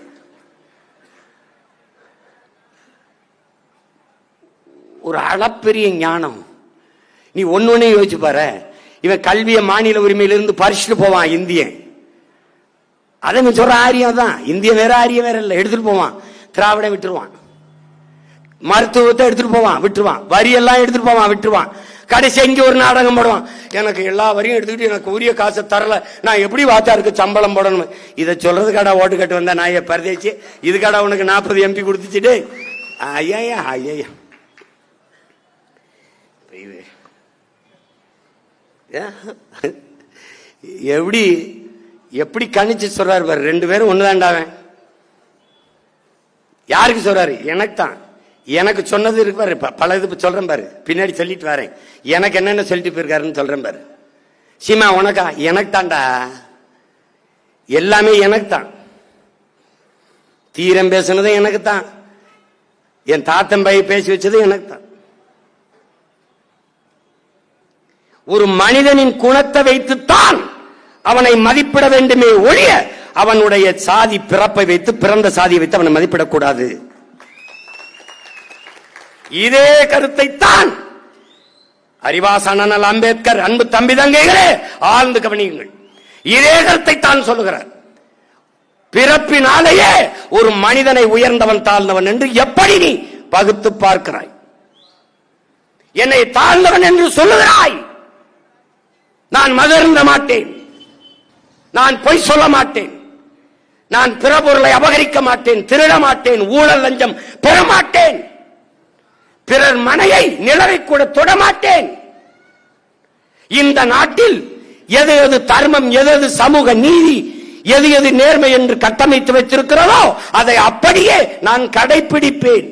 ஒரு அளப்பெரிய ஞானம். நீ ஒன்னொன்னே யோசிச்சு பாரு. இவன் கல்வியை மாநில உரிமையிலிருந்து பறிச்சுட்டு போவான் இந்தியன். அதை நீ சொல்ற ஆரியம் தான். இந்திய வேற ஆரியம் வேற இல்ல, எடுத்துட்டு போவான். திராவிடம் விட்டுருவான், மருத்துவத்தை எடுத்துட்டு போவான் விட்டுருவான், வரி எல்லாம் எடுத்துட்டு போவான் விட்டுருவான். கடைசி எங்க ஒரு நாடகம் போடுவான், எனக்கு எல்லா வரியும் எடுத்துக்கிட்டு எனக்கு உரிய காசை தரல, நான் எப்படி வாத்தாருக்கு சம்பளம் போடணும். இதை சொல்றது கடா ஓட்டு கட்டு வந்தா நான் பரதேச்சு, இது கடா உனக்கு 40 MP கொடுத்துச்சுட்டு. ஐயா ஐயா எப்படி கணிச்சு சொல்றாரு பாரு. 2 பேரும் ஒண்ணுதாண்டாவன். யாருக்கு சொல்றாரு? எனக்கு தான். எனக்கு சொன்னது இருக்கு பாரு, பல இது சொல்றேன் பாரு, பின்னாடி சொல்லிட்டு வரேன். எனக்கு என்னென்ன சொல்லிட்டு போயிருக்காருன்னு சொல்றேன் பாரு. சீமா உனக்கா? எனக்கு தான்டா, எல்லாமே எனக்கு தான். தீரம் பேசுனதும் எனக்கு தான், என் தாத்தன் பைய பேசி வச்சதும் எனக்கு தான். ஒரு மனிதனின் குணத்தை வைத்துத்தான் அவனை மதிப்பிட வேண்டுமே ஒழிய அவனுடைய சாதி பிறப்பை வைத்து, பிறந்த சாதியை வைத்து அவனை மதிப்பிடக்கூடாது. இதே கருத்தை தான் அறிவாசனல் அம்பேத்கர், அன்பு தம்பி தங்கைகளே ஆழ்ந்து கவனியுங்கள், இதே கருத்தை தான் சொல்லுகிறார். பிறப்பினாலேயே ஒரு மனிதனை உயர்ந்தவன் தாழ்ந்தவன் என்று எப்படி நீ பகுத்து பார்க்கிறாய்? என்னை தாழ்ந்தவன் என்று சொல்லுகிறாய். நான் மதர்ந்த மாட்டேன், நான் பொய் சொல்ல மாட்டேன், நான் பிற பொருளை அபகரிக்க மாட்டேன், திருட மாட்டேன், ஊழல் லஞ்சம் பெற மாட்டேன், பிறர் மனையை நிலவை கூட தொட மாட்டேன். இந்த நாட்டில் எது எது தர்மம், எது எது சமூக நீதி, எது எது நேர்மை என்று கட்டமைத்து வைத்திருக்கிறதோ அதை அப்படியே நான் கடைபிடிப்பேன்.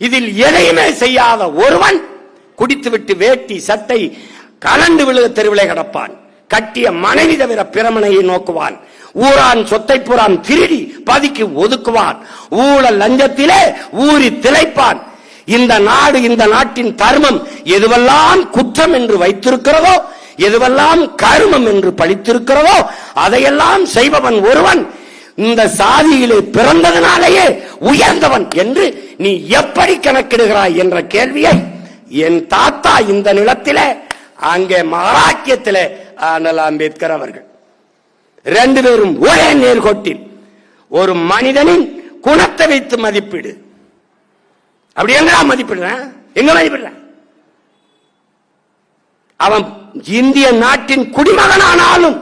இதில் எதையுமே செய்யாத ஒருவன் குடித்துவிட்டு வேட்டி சட்டை கலண்டு விழுக தெருவிலை கடப்பான். கட்டிய மனைவி தவிர பிறமனையை நோக்குவான். ஊரான் சொத்தை புறான் திருடி பதிக்கு ஒதுக்குவான். ஊழல் லஞ்சத்திலே ஊறி திளைப்பான். இந்த நாடு, இந்த நாட்டின் தர்மம் எதுவெல்லாம் குற்றம் என்று வைத்திருக்கிறதோ, எதுவெல்லாம் கருமம் என்று பழித்திருக்கிறதோ அதையெல்லாம் செய்பவன் ஒருவன் இந்த சாதியிலே பிறந்ததனாலேயே உயர்ந்தவன் என்று நீ எப்படி கணக்கிடுகிறாய் என்ற கேள்வியை என் தாத்தா இந்த நிலத்திலே, அங்கே மகாராக்கியத்திலே அண்ணல் அம்பேத்கர் அவர்கள் ரெண்டு பேரும் ஒரே நேர்கோட்டில் ஒரு மனிதனின் குணத்தை வைத்து மதிப்பீடு. அப்படி எங்க மதிப்பிடுறேன்? எங்க மதிப்பிடுறேன்? அவன் இந்திய நாட்டின் குடிமகனானாலும்,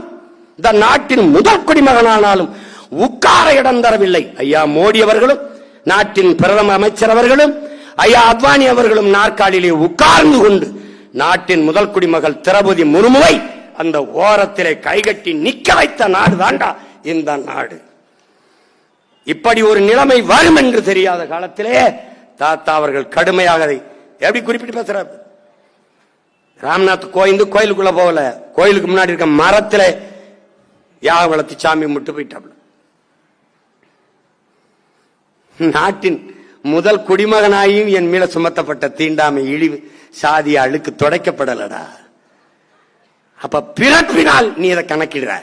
இந்த நாட்டின் முதல் குடிமகனானாலும் உட்கார இடம் தரவில்லை. ஐயா மோடி அவர்களும், நாட்டின் பிரதம அமைச்சர் அவர்களும், ஐயா அத்வானி அவர்களும் நாற்காலிலே உட்கார்ந்து கொண்டு நாட்டின் முதல் குடிமகள் திரௌபதி முர்முவை அந்த ஓரத்திலே கைகட்டி நிக்க வைத்த நாடு தாண்டா இந்த நாடு. இப்படி ஒரு நிலைமை வரும் என்று தெரியாத காலத்திலே தாத்தா அவர்கள் கடுமையாக எப்படி குறிப்பிட்டு பேசுறாரு. ராம்நாத் கோயிலுக்குள்ள போகல, கோயிலுக்கு முன்னாடி இருக்க மரத்துல யாக வளர்த்து சாமி முட்டு போயிட்டாப்ல. நாட்டின் முதல் குடிமகனாயும் என் மேல சுமத்தப்பட்ட தீண்டாமை, இழிவு, சாதி அழுக்கு துடைக்கப்படலடா. அப்ப பிறப்பினால் நீ இதை கணக்கிடுற.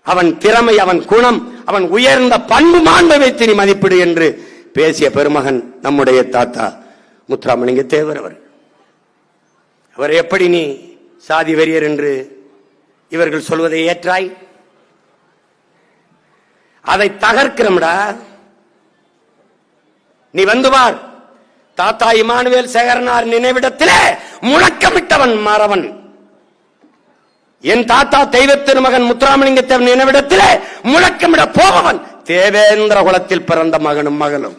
அவன் திறமை, அவன் குணம், அவன் உயர்ந்த பண்பு மாண்பை வைத்து நீ மதிப்பிடு என்று பேசிய பெருமகன் நம்முடைய தாத்தா முத்துராமலிங்க தேவர் அவர். அவர் எப்படி நீ சாதி வெறியர் என்று இவர்கள் சொல்வதை ஏற்றாய்? அதை தகர்க்கிறோம்டா. நீ வந்து பார், தாத்தா இமானுவேல் சேகரனார் நினைவிடத்திலே முழக்கமிட்டவன் மாறவன். என் தாத்தா தெய்வ திருமகன் முத்துராமலிங்க தேவர் நினைவிடத்திலே முழக்கமிட போபவன் தேவேந்திர குலத்தில் பிறந்த மகனும் மகளும்.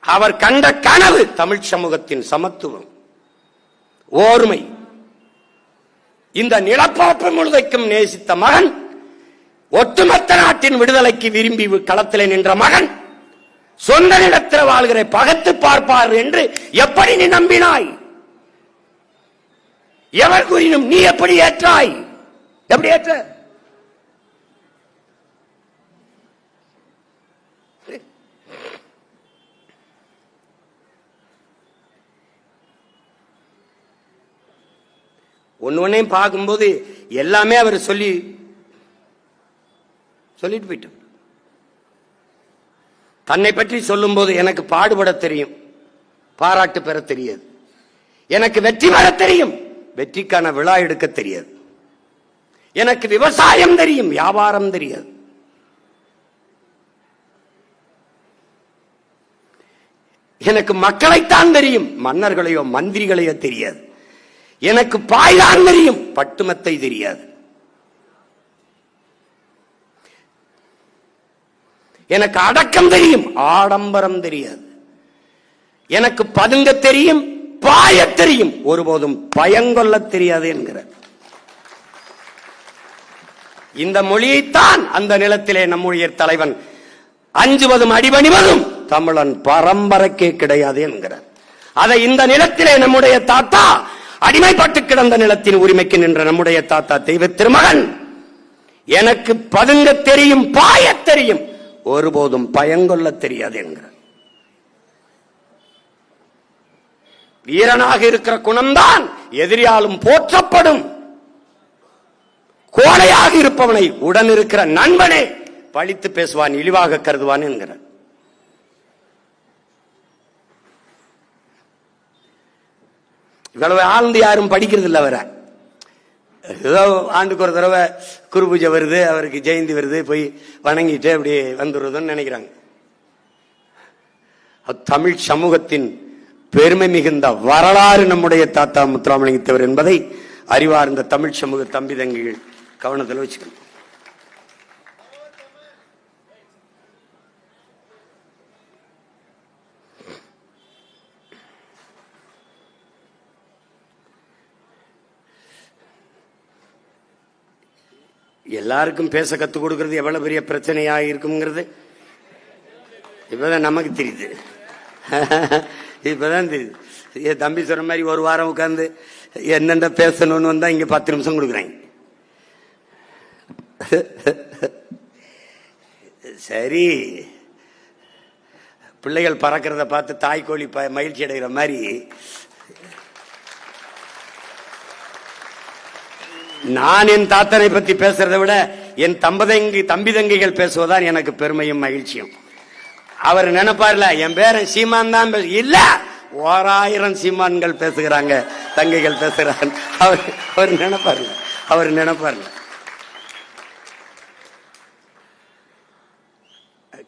அவர் கண்ட கனவு தமிழ் சமூகத்தின் சமத்துவம், ஓர்மை. இந்த நிலப்பரப்பு முழுதைக்கும் நேசித்த மகன், ஒட்டுமொத்த நாட்டின் விடுதலைக்கு விரும்பி களத்திலே நின்ற மகன், சொந்த நிலத்தில் வாழ்கிற பகத்து பார்ப்பார் என்று எப்படி நீ நம்பினாய்? எவர் கூறினும் நீ எப்படி ஏற்றாய்? எப்படி ஏற்ற? ஒன்னையும் பார்க்கும்போது எல்லாமே அவர் சொல்லிட்டு போயிட்டார். தன்னை பற்றி சொல்லும் போது எனக்கு பாடுபட தெரியும், பாராட்டு பெற தெரியாது. எனக்கு வெற்றி பெற தெரியும், வெற்றிக்கான விழா எடுக்க தெரியாது. எனக்கு விவசாயம் தெரியும், வியாபாரம் தெரியாது. எனக்கு மக்களைத்தான் தெரியும், மன்னர்களையோ மந்திரிகளையோ தெரியாது. எனக்கு பாய்தான் தெரியும், பட்டுமத்தை தெரியாது. எனக்கு அடக்கம் தெரியும், ஆடம்பரம் தெரியாது. எனக்கு பதுங்க தெரியும், பாய தெரியும், ஒருபோதும் பயங்கொள்ள தெரியாது என்கிறார். இந்த மொழியைத்தான் அந்த நிலத்திலே நம்முடைய தலைவன் அஞ்சுவதும் அடிபணிவதும் தமிழன் பரம்பரைக்கே கிடையாது என்கிறார். அதை இந்த நிலத்திலே நம்முடைய தாத்தா, அடிமைப்பட்டு கிடந்த நிலத்தின் உரிமைக்கு நின்ற நம்முடைய தாத்தா தெய்வ திருமகன், எனக்கு பதுங்க தெரியும், பாய தெரியும், ஒருபோதும் பயங்கொள்ள தெரியாது என்கிறார். வீரனாக இருக்கிற குணம்தான் எதிரியாலும் போற்றப்படும். கோழையாக இருப்பவனை உடன் இருக்கிற நண்பனே பழித்து பேசுவான், இழிவாக கருதுவான் என்கிறார். இவ்வளவு ஆழ்ந்து யாரும் படிக்கிறது இல்லை. அவரை ஏதோ ஆண்டுக்கு ஒரு தடவை குரு பூஜை வருது, அவருக்கு ஜெயந்தி வருது, போய் வணங்கிட்டு அப்படி வந்துடுறதுன்னு நினைக்கிறாங்க. தமிழ் சமூகத்தின் பெருமை மிகுந்த வரலாறு நம்முடைய தாத்தா முத்துராமலிங்க தேவர் என்பதை அறிவார்ந்த தமிழ் சமூக தம்பி தங்கிகள் கவனத்தில் வச்சுக்கணும். எல்லாருக்கும் பேச கத்துக் கொடுக்கிறது எவ்வளவு பெரிய பிரச்சனையா இருக்குங்கிறது இப்பதான் நமக்கு தெரியுது. இப்பதான் தெரியுது. தம்பி சொன்ன மாதிரி ஒரு வாரம் உட்கார்ந்து என்னென்ன பேசணும்னு வந்தா இங்க 10 நிமிஷம் கொடுக்குறாங்க. சரி, பிள்ளைகள் பறக்கிறத பார்த்து தாய்க்கோழி மகிழ்ச்சி அடைகிற மாதிரி நான் என் தாத்தனை பத்தி பேசுறதை விட என் தம்பி தங்கைகள் பேசுவதான் எனக்கு பெருமையும் மகிழ்ச்சியும். அவர் நினைப்பார்ல என் பேரன் சீமான் தான் இல்ல, 1000 சீமான்கள் பேசுகிறாங்க, தங்கைகள் பேசுகிறாங்க. அவர் நினைப்பார்ல.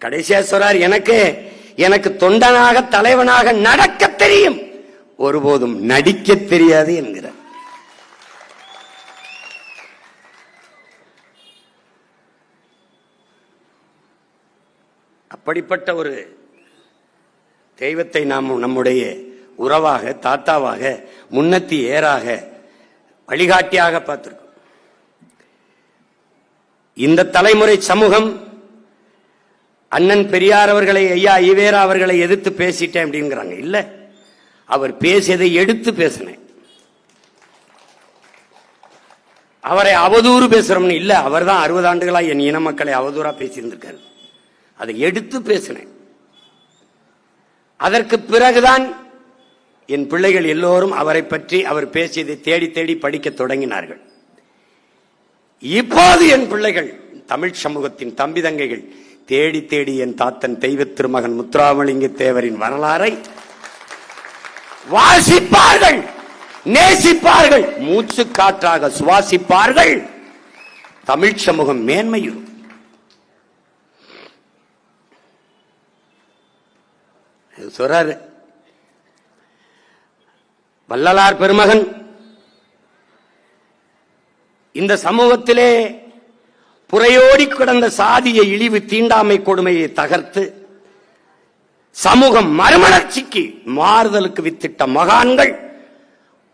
கடைசியா சொல்றார், எனக்கு தொண்டனாக தலைவனாக நடக்க தெரியும், ஒருபோதும் நடிக்க தெரியாது என்கிறார். அப்படிப்பட்ட ஒரு தெய்வத்தை நாம் நம்முடைய உறவாக, தாத்தாவாக, முன்னத்தி ஏறாக, வழிகாட்டியாக பார்த்திருக்கோம். இந்த தலைமுறை சமூகம் அண்ணன் பெரியார் அவர்களை, ஐயா ஈவேரா அவர்களை எதிர்த்து பேசிட்டேன் அப்படிங்கிறாங்க. இல்ல, அவர் பேசியதை எடுத்து பேசினேன். அவரை அவதூறு பேசுறோம்னு இல்ல, அவர் தான் 60 ஆண்டுகளா என் இன மக்களை அவதூறா பேசியிருந்திருக்காரு. அதை எடுத்து பேசினேன். அதற்கு பிறகுதான் என் பிள்ளைகள் எல்லோரும் அவரை பற்றி அவர் பேசியதை தேடி தேடி படிக்க தொடங்கினார்கள். இப்போது என் பிள்ளைகள், தமிழ் சமூகத்தின் தம்பி தங்கைகள் தேடி தேடி என் தாத்தன் தெய்வ திருமகன் முத்துராமலிங்க தேவரின் வரலாறை வாசிப்பார்கள், நேசிப்பார்கள், மூச்சு காற்றாக சுவாசிப்பார்கள். தமிழ் சமூகம் மேன்மையும். சொல்றாரு வள்ளலார் பெருமகன், இந்த சமூகத்திலே புறையோடி கிடந்த சாதிய இழிவு, தீண்டாமை கொடுமையை தகர்த்து சமூகம் மறுமலர்ச்சிக்கு மாறுதலுக்கு வித்திட்ட மகான்கள்.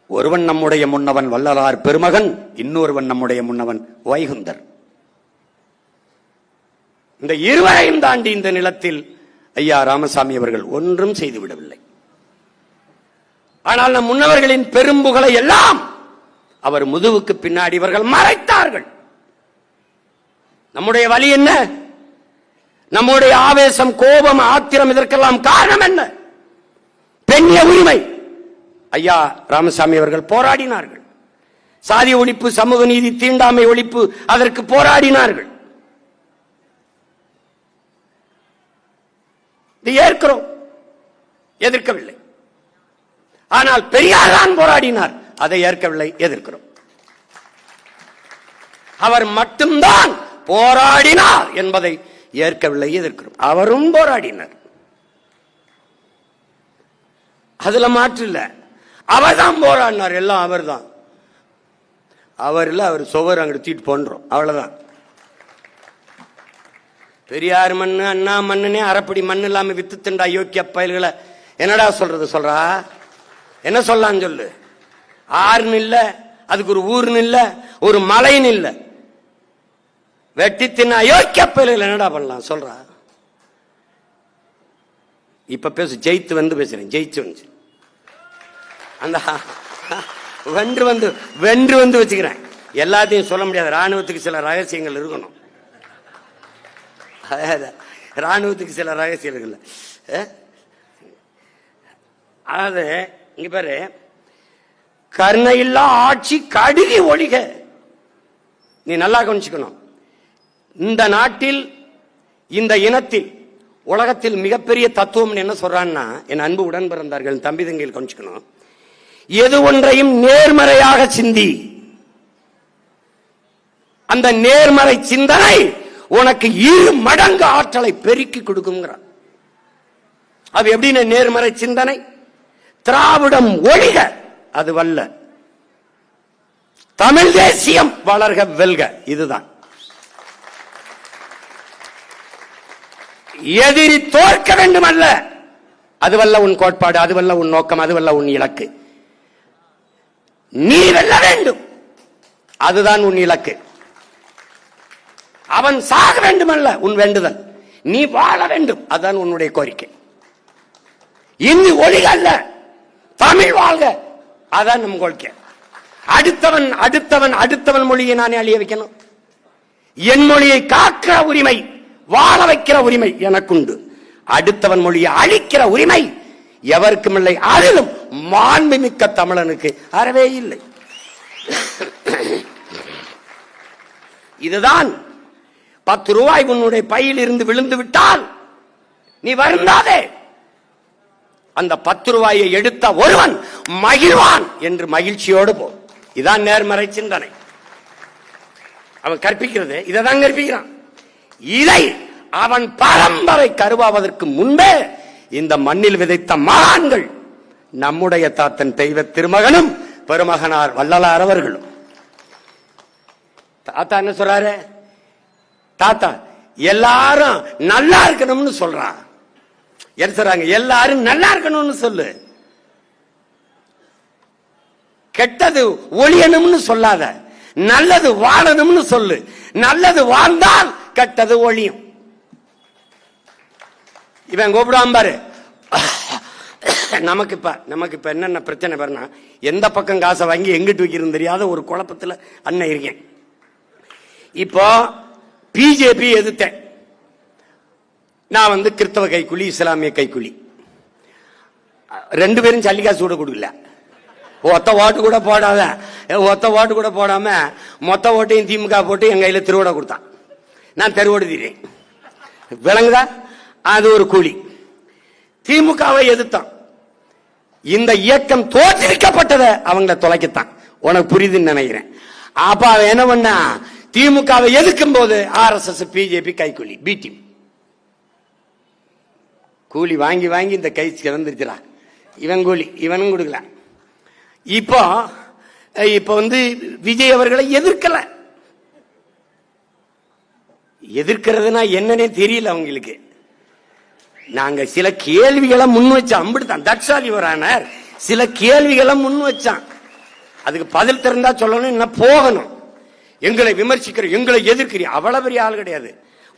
ஒருவன் நம்முடைய முன்னவன் வள்ளலார் பெருமகன், இன்னொருவன் நம்முடைய முன்னவன் வைகுந்தர். இந்த இருவரையும் தாண்டி இந்த நிலத்தில் ஐயா ராமசாமி அவர்கள் ஒன்றும் செய்துவிடவில்லை. ஆனால் நம் முன்னவர்களின் பெரும்புகளை எல்லாம் அவர் முதுவுக்கு பின்னாடி இவர்கள் மறைத்தார்கள். நம்முடைய வழி என்ன? நம்முடைய ஆவேசம், கோபம், ஆத்திரம், இதற்கெல்லாம் காரணம் என்ன? பெண்ணிய உரிமை. ஐயா ராமசாமி அவர்கள் போராடினார்கள். சாதி ஒழிப்பு, சமூக நீதி, தீண்டாமை ஒழிப்பு, அதற்கு போராடினார்கள். ஏற்கிறோம், எதிர்க்கவில்லை. ஆனால் பெரியார் தான் போராடினார், அதை ஏற்கவில்லை, எதிர்க்கிறோம். அவர் மட்டும்தான் போராடினார் என்பதை ஏற்கவில்லை, எதிர்க்கிறோம். அவரும் போராடினார், அதுல மாற்று இல்ல. அவர் தான் போராடினார், எல்லாம் அவர் தான். அவர் இல்ல, அவர் சுவர் அங்க தூக்கிட்டு போன்றோம், அவ்வளவுதான். பெரியார் மண்ணு, அண்ணா மண்ணுனே அரைப்படி மண் இல்லாம வித்து திண்டா யோக்கிய பயல்களை என்னடா சொல்றது? சொல்றா என்ன சொல்லலான்னு சொல்லு. ஆறுன்னு இல்ல, அதுக்கு ஒரு ஊர்னு இல்ல, ஒரு மலைன்னு இல்ல, வெட்டி தின்ன யோக்கிய பயல்கள் என்னடா பண்ணலாம் சொல்றா. இப்ப பேசு, ஜெயித்து வந்து பேசுறேன், ஜெயிச்சு வந்து அந்த வென்று வந்து வச்சுக்கிறேன். எல்லாத்தையும் சொல்ல முடியாது, ராணுவத்துக்கு சில ரகசியங்கள் இருக்கணும். ராணுவத்துக்கு சில ரகசியங்கள். அதாவது இங்க பாரு, கருணையில்லா ஆட்சி கடுகி ஒழிக. நீ நல்லா கவனிச்சுக்கணும். இந்த நாட்டில், இந்த இனத்தில், உலகத்தில் மிகப்பெரிய தத்துவம் என்ன சொல்றான்னா, என் அன்பு உடன் பிறந்தார்கள் தம்பி தங்கையில் கவனிச்சுக்கணும். எது ஒன்றையும் நேர்மறையாக சிந்தி, அந்த நேர்மறை சிந்தனை உனக்கு 2 மடங்கு ஆற்றலை பெருக்கி கொடுக்குங்கிறார். அது எப்படின்னு நேர்மறை சிந்தனை? திராவிடம் ஒழிக, அது வல்ல. தமிழ் தேசியம் வளர்க வெல்க, இதுதான். எதிரி தோற்க வேண்டும் அல்ல, அதுவல்ல உன் கோட்பாடு, அதுவல்ல உன் நோக்கம், அதுவல்ல உன் இலக்கு. நீ வெல்ல வேண்டும், அதுதான் உன் இலக்கு. அவன் சாக வேண்டும் அல்ல உன் வேண்டுதல், நீ வாழ வேண்டும், அதுதான் உன்னுடைய கோரிக்கை. இந்தி ஒழிக அல்ல, தமிழ் வாழ்க, அதான் நம் கோரிக்கை. அடுத்தவன் அடுத்தவன் அடுத்தவன் மொழியை நானே அழிய வைக்கணும். என் மொழியை காக்கிற உரிமை, வாழ வைக்கிற உரிமை எனக்குண்டு. அடுத்தவன் மொழியை அழிக்கிற உரிமை எவருக்கும் இல்லை. அதிலும் மாண்புமிக்க தமிழனுக்கு அறவே இல்லை. இதுதான் 10 ரூபாய் உன்னுடைய பையில் இருந்து விழுந்து விட்டால் நீ வருந்தாதே. அந்த 10 ரூபாயை எடுத்த ஒருவன் மகிழ்வான் என்று மகிழ்ச்சியோடு போ. இதான் நேர்மறை சிந்தனை. அவன் கற்பிக்கிறது இதைதான் கற்பிக்கிறான். இதை அவன் பரம்பரை கருவாவதற்கு முன்பே இந்த மண்ணில் விதைத்த மகான்கள் நம்முடைய தாத்தன் தெய்வ திருமகனும் பெருமகனார் வள்ளலார் அவர்களும். தாத்தா என்ன சொல்றாரு? தாத்தா எல்லாரும் நல்லா இருக்கணும்னு சொல்றான். என்ன சொல்றாங்க? எல்லாரும் நல்லா இருக்கணும்னு சொல்லு, கெட்டது ஒழியணும்னு சொல்லாத, நல்லது வாழணும்னு சொல்லு. நல்லது வாழ்ந்தால் கெட்டது ஒழியும். இவன் கூப்பிடாம பாரு. நமக்கு இப்ப என்னென்ன பிரச்சனை பாருன்னா, எந்த பக்கம் காசை வாங்கி எங்கிட்டு வைக்கிறது தெரியாத ஒரு குழப்பத்துல அண்ணன் இருக்கேன். இப்போ பிஜேபி எதிர்த்தேன். நான் கிறிஸ்தவ கைக்குலி, இஸ்லாமிய கைக்குலி, 2 பேரும் சல்லிக்காசு கூட கொடுக்கல. ஒத்த ஓட்டு கூட போடாத, ஒத்த ஓட்டு கூட போடாம மொத்த ஓட்டையும் திமுக போட்டு என் கையில திருவோட கொடுத்தான். நான் தெருவோடு தீரேன். விளங்குதா? அது ஒரு கூலி. திமுகவை எதிர்த்தான். இந்த இயக்கம் தோற்றுவிக்கப்பட்டதை அவங்கள தொலைக்கத்தான். உனக்கு புரியுதுன்னு நினைக்கிறேன். அப்ப அவன் என்ன பண்ணா, திமுகவை எதிர்க்கும் போது RSS பிஜேபி கைக்கூலி பி டீம் கூலி வாங்கி வாங்கி இந்த கை கிடந்துருச்சுடா. இவன் கூலி இவனும் கொடுக்கல. இப்போ விஜய் அவர்களை எதிர்க்கல. எதிர்க்கிறதுனா என்னன்னே தெரியல அவங்களுக்கு. நாங்க சில கேள்விகளை முன் வச்சோம். அம்பிடுதான் தட்சாலி வரானார். சில கேள்விகளை முன் வச்சான். அதுக்கு பதில் திறந்தா சொல்லணும், என்ன போகணும். எங்களை விமர்சிக்கிற, எங்களை எதிர்க்கிற அவ்வளவு பெரிய ஆள் கிடையாது.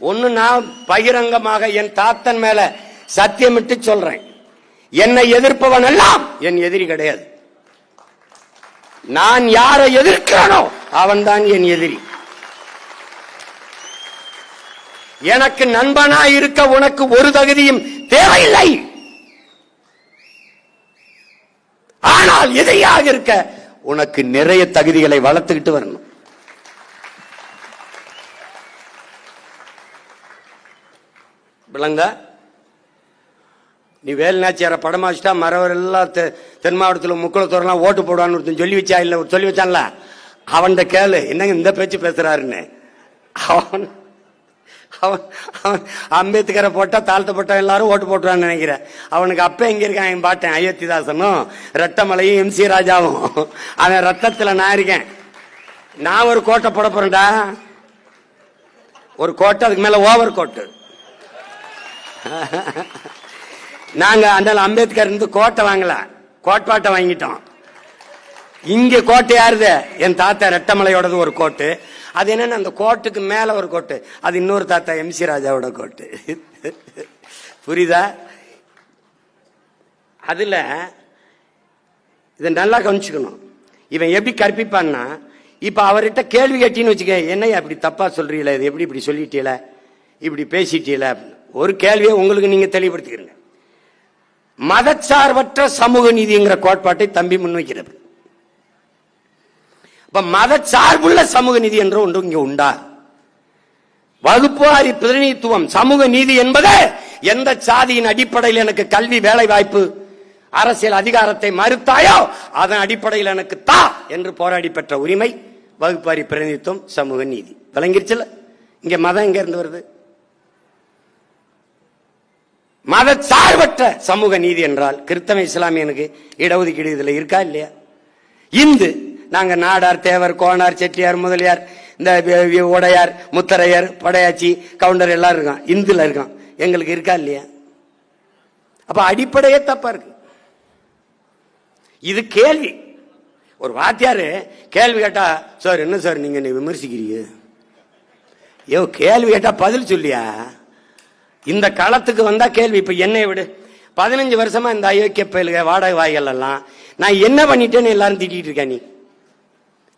ஒண்ணு நான் பகிரங்கமாக என் தாத்தன் மேல சத்தியமிட்டு சொல்றேன், என்னை எதிர்ப்பவன் எல்லாம் என் எதிரி கிடையாது. நான் யாரை எதிர்க்கிறனோ அவன் தான் என் எதிரி. எனக்கு நண்பனா இருக்க உனக்கு ஒரு தகுதியும் தேவையில்லை. ஆனால் எதிரியாக இருக்க உனக்கு நிறைய தகுதிகளை வளர்த்துக்கிட்டு வரணும். விளங்க? நீ வேலுநாச்சியார படம் வச்சுட்டா மறவர் எல்லாம் தென் மாவட்டத்தில் முக்குளத்தோரெல்லாம் ஓட்டு போடுவான்னு ஒருத்தன் சொல்லி வச்சா இல்ல, சொல்லி வச்சான்ல, அவன் கேளு என்னங்க இந்த பேச்சு பேசுறாருன்னு. அவன் அம்பேத்கரை போட்டா தாழ்த்தப்பட்ட எல்லாரும் ஓட்டு போட்டுறான்னு நினைக்கிறேன். அவனுக்கு அப்ப எங்க இருக்கான் என் பாட்டேன் அயோத்திதாசனும் ரெட்டமலையும் MC ராஜாவும். அவன் ரத்தத்துல நான் இருக்கேன். நான் ஒரு கோட்டை போட போறேன்டா. ஒரு கோட்டை, அதுக்கு மேல ஓவர் கோட்டு. நாங்க அந்த அம்பேத்கர் இருந்து கோட்டை வாங்கல, கோட்பாட்டை வாங்கிட்டோம். இங்க கோட்டை யாருது? என் தாத்தா ரெட்டமலையோடது ஒரு கோட்டு. அது என்னன்னா அந்த கோட்டுக்கு மேல ஒரு கோட்டு, அது இன்னொரு தாத்தா MC ராஜாவோட கோட்டு. புரியுதா? அதுல இதை நல்லா கவனிச்சுக்கணும். இவன் எப்படி கற்பிப்பான்னா, இப்ப அவர்கிட்ட கேள்வி கேட்டின்னு வச்சுக்க, என்னையா அப்படி தப்பா சொல்றீங்களே, இது எப்படி இப்படி சொல்லிட்டீல, இப்படி பேசிட்டீல, ஒரு கேள்வியை உங்களுக்கு நீங்க தெளிவுபடுத்திக்கிறீங்க. மதச்சார்பற்ற சமூக நீதிங்கிற கோட்பாட்டை தம்பி முன்வைக்கிறது. இப்ப மதச்சார்புள்ள சமூக நீதி என்ற ஒன்று இங்க உண்டா? வகுப்புவாரி பிரதிநிதித்துவம் சமூக நீதி என்பது எந்த சாதியின் அடிப்படையில் எனக்கு கல்வி, வேலை வாய்ப்பு, அரசியல் அதிகாரத்தை மறுத்தாயோ அதன் அடிப்படையில் எனக்கு தா என்று போராடி பெற்ற உரிமை வகுப்பாரி பிரதிநிதித்துவம், சமூக நீதி. விளங்கிருச்சுல? இங்க மதம் எங்க இருந்து வருது? மதச்சார்பற்ற சமூக நீதி என்றால் கிறிஸ்தவ இஸ்லாமியனுக்கு இடஒதுக்கீடு இதுல இருக்கா இல்லையா? இந்து நாங்க நாடார், தேவர், கோனார், செட்டியார், முதலியார், இந்த உடையார், முத்தரையர், படையாச்சி, கவுண்டர் எல்லாரும் இருக்கான், இந்துல இருக்கான். எங்களுக்கு இருக்கா இல்லையா? அப்ப அடிப்படையே தப்பா இருக்கு. இது கேள்வி. ஒரு வாத்தியாரு கேள்வி கேட்டா, சார் என்ன சார் நீங்க விமர்சிக்கிறீங்க? ஐயோ கேள்வி கேட்டா பதில் சொல்லியா? இந்த களத்துக்கு வந்தா கேள்வி. இப்ப என்னை விடு, 15 வருஷமா இந்த அயோக்கிய பயலுக வாடகை வாய்கள் எல்லாம் நான் என்ன பண்ணிட்டேன்னு எல்லாரும் திட்டிட்டு இருக்கேன். நீ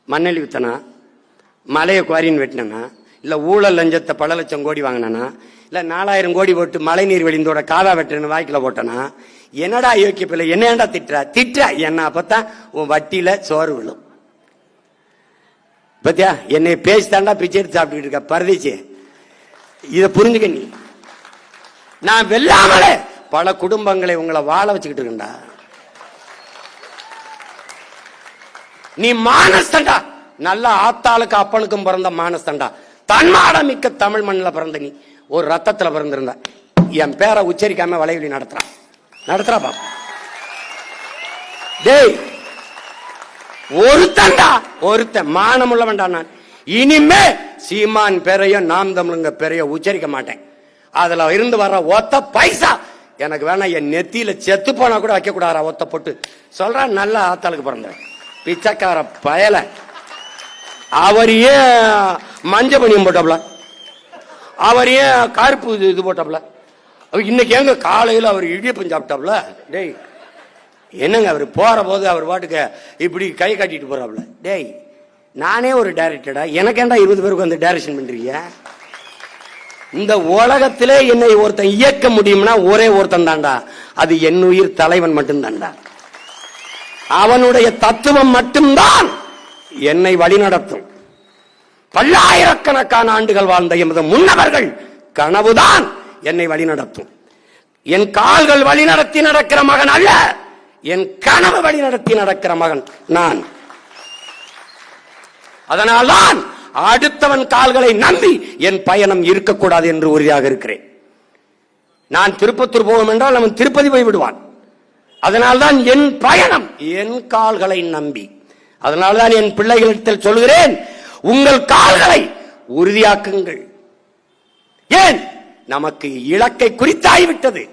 மண்ணெளி வித்தனா, மலையை குவாரின்னு வெட்டினா, இல்ல ஊழல் லஞ்சத்தை பல லட்சம் கோடி வாங்கினா, இல்ல 4000 கோடி போட்டு மழை நீர் வெளிந்தோட காதா வெட்டுன்னு வாய்க்குல போட்டனா, என்னடா யோக்கிய பிள்ளை என்னடா திட்டுற என்ன? அப்பதான் உன் வட்டியில சோறு விழும். பத்தியா, என்னை பேசித்தாண்டா பிச்சை எடுத்து சாப்பிட்டு இருக்க பரதேசி. இத புரிஞ்சுக்க நீ. நான் வெல்லாமலே பல குடும்பங்களை உங்களை வாழ வச்சுக்கிட்டு இருக்கா. நீ மானஸ்தண்டா, நல்ல ஆத்தாளுக்கு அப்பனுக்கும் பிறந்த மானஸ்தண்டா. தன்மாடம் மிக்க தமிழ் மண்ணில் பிறந்த நீ ஒரு ரத்தத்துல பிறந்திருந்த. என் பேரை உச்சரிக்காம வலைவலி நடத்துறா பாப்பா. டேய் ஒருத்தன் மானமுள்ள வேண்டாம். நான் இனிமே சீமான் பேரையோ நாம் தமிழுங்க பேரையோ உச்சரிக்க மாட்டேன். அதுல இருந்து வர்ற ஒத்த பைசா எனக்கு வேணா. என் நெத்தியில செத்து போனா கூட வைக்க கூடாதா ஒத்த போட்டு சொல்ற. நல்ல ஆத்தாளுக்கு பிறந்த பிச்சைக்கார பயல. அவர் ஏன் மஞ்ச பணியம் போட்டாப்ல, அவர் ஏன் கருப்பு இது போட்டாப்ல, இன்னைக்கு எங்க காலையில் அவர் இடியப்பம் சாப்பிட்டாப்ல. டேய் என்னங்க அவர் போற போது அவர் பாட்டுக்கு இப்படி கை காட்டிட்டு போறாப்ல. டேய் நானே ஒரு டைரக்டரா, எனக்கு ஏன்டா 20 பேருக்கு வந்து டைரக்ஷன் பண்றீங்க? இந்த உலகத்திலே என்னை ஒருத்தன் இயக்க முடியும்னா ஒரே ஒருத்தன் தாண்டா, அது என் உயிர் தலைவன் மட்டும் தாண்டா. அவனுடைய தத்துவம் மட்டும்தான் என்னை வழிநடத்தும். பல்லாயிரக்கணக்கான ஆண்டுகள் வாழ்ந்த எமது முன்னவர்கள் கனவுதான் என்னை வழிநடத்தும். என் கால்கள் வழிநடத்தி நடக்கிற மகன் அல்ல, என் கனவு வழிநடத்தி நடக்கிற மகன் நான். அதனால்தான் அடுத்தவன் கால்களை நம்பி என் பயணம் இருக்கக்கூடாது என்று உறுதியாக இருக்கிறேன். நான் திருப்பத்தூர் போவோம் என்றால் அவன் திருப்பதி போய் விடுவான். அதனால்தான் என் பயணம் என் கால்களை நம்பி. அதனால்தான் என் பிள்ளைகளிடத்தில் சொல்கிறேன், உங்கள் கால்களை உறுதியாக்குங்கள். ஏன்? நமக்கு இலக்கை குறித்தாய்விட்டது,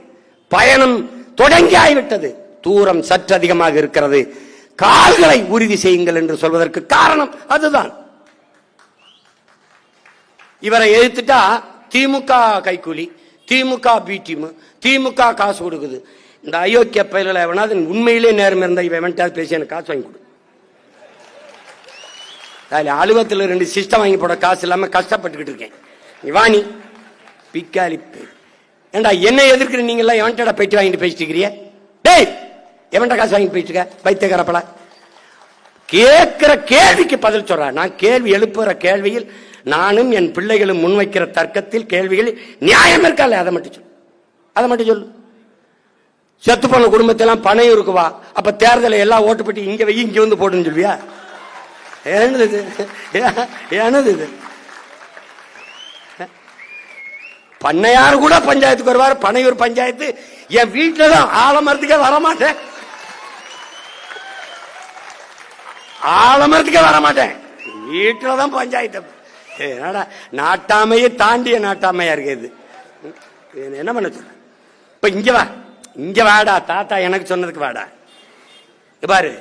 பயணம் தொடங்கி ஆகிவிட்டது, தூரம் சற்று அதிகமாக இருக்கிறது. கால்களை உறுதி செய்யுங்கள் என்று சொல்வதற்கு காரணம் அதுதான். இவரை எதிர்த்துட்டா திமுக கைக்கூலி, திமுக பி டீம், திமுக காசு கொடுக்குது. இந்த அயோக்கிய பயிர்களை எவனாவது உண்மையிலே நேரம் இருந்தா இவன் பேசி எனக்கு காசு வாங்கி கொடு. அலுவலகத்தில் 2 சிஸ்டம் வாங்கி போட காசு இல்லாம கஷ்டப்பட்டுக்கிட்டு இருக்கேன். வாணி பிக்காலி ஏண்டா என்ன எதிர்க்கிற நீங்க எல்லாம் எவன்டா பெட்டி வாங்கிட்டு பேசிட்டு இருக்கிறிய? டேய் எவன்டா காசு வாங்கிட்டு போயிட்டு இருக்க பைத்தியக்காரப்பல? கேட்கிற கேள்விக்கு பதில் சொல்ற. நான் கேள்வி எழுப்புற கேள்வியில் நானும் என் பிள்ளைகளும் முன்வைக்கிற தர்க்கத்தில் கேள்விகளில் நியாயம் இருக்கல, அதை மட்டும் சொல்லு. செத்து போன குடும்பத்தெல்லாம் பணம் இருக்குவா, அப்ப தேர்தலை எல்லாம் ஓட்டு பெட்டி இங்க வை இங்க வந்து போட்டுன்னு சொல்வியா? என்னது இது? பண்ணையார் கூட பஞ்சாயத்துக்கு வருவார், பனையூர் பஞ்சாயத்து என் வீட்டுல தான். ஆலமரத்துக்கே வரமாட்டேன், ஆலமரத்துக்கே வரமாட்டேன், வீட்டுலதான் பஞ்சாயத்து. என்னடா நாட்டாமையை தாண்டிய நாட்டாமையா இருக்குது. என்ன பண்ண சொல்ற? இப்ப இங்க வாடா தாத்தா, எனக்கு சொன்னதுக்கு வாடா. பாரு,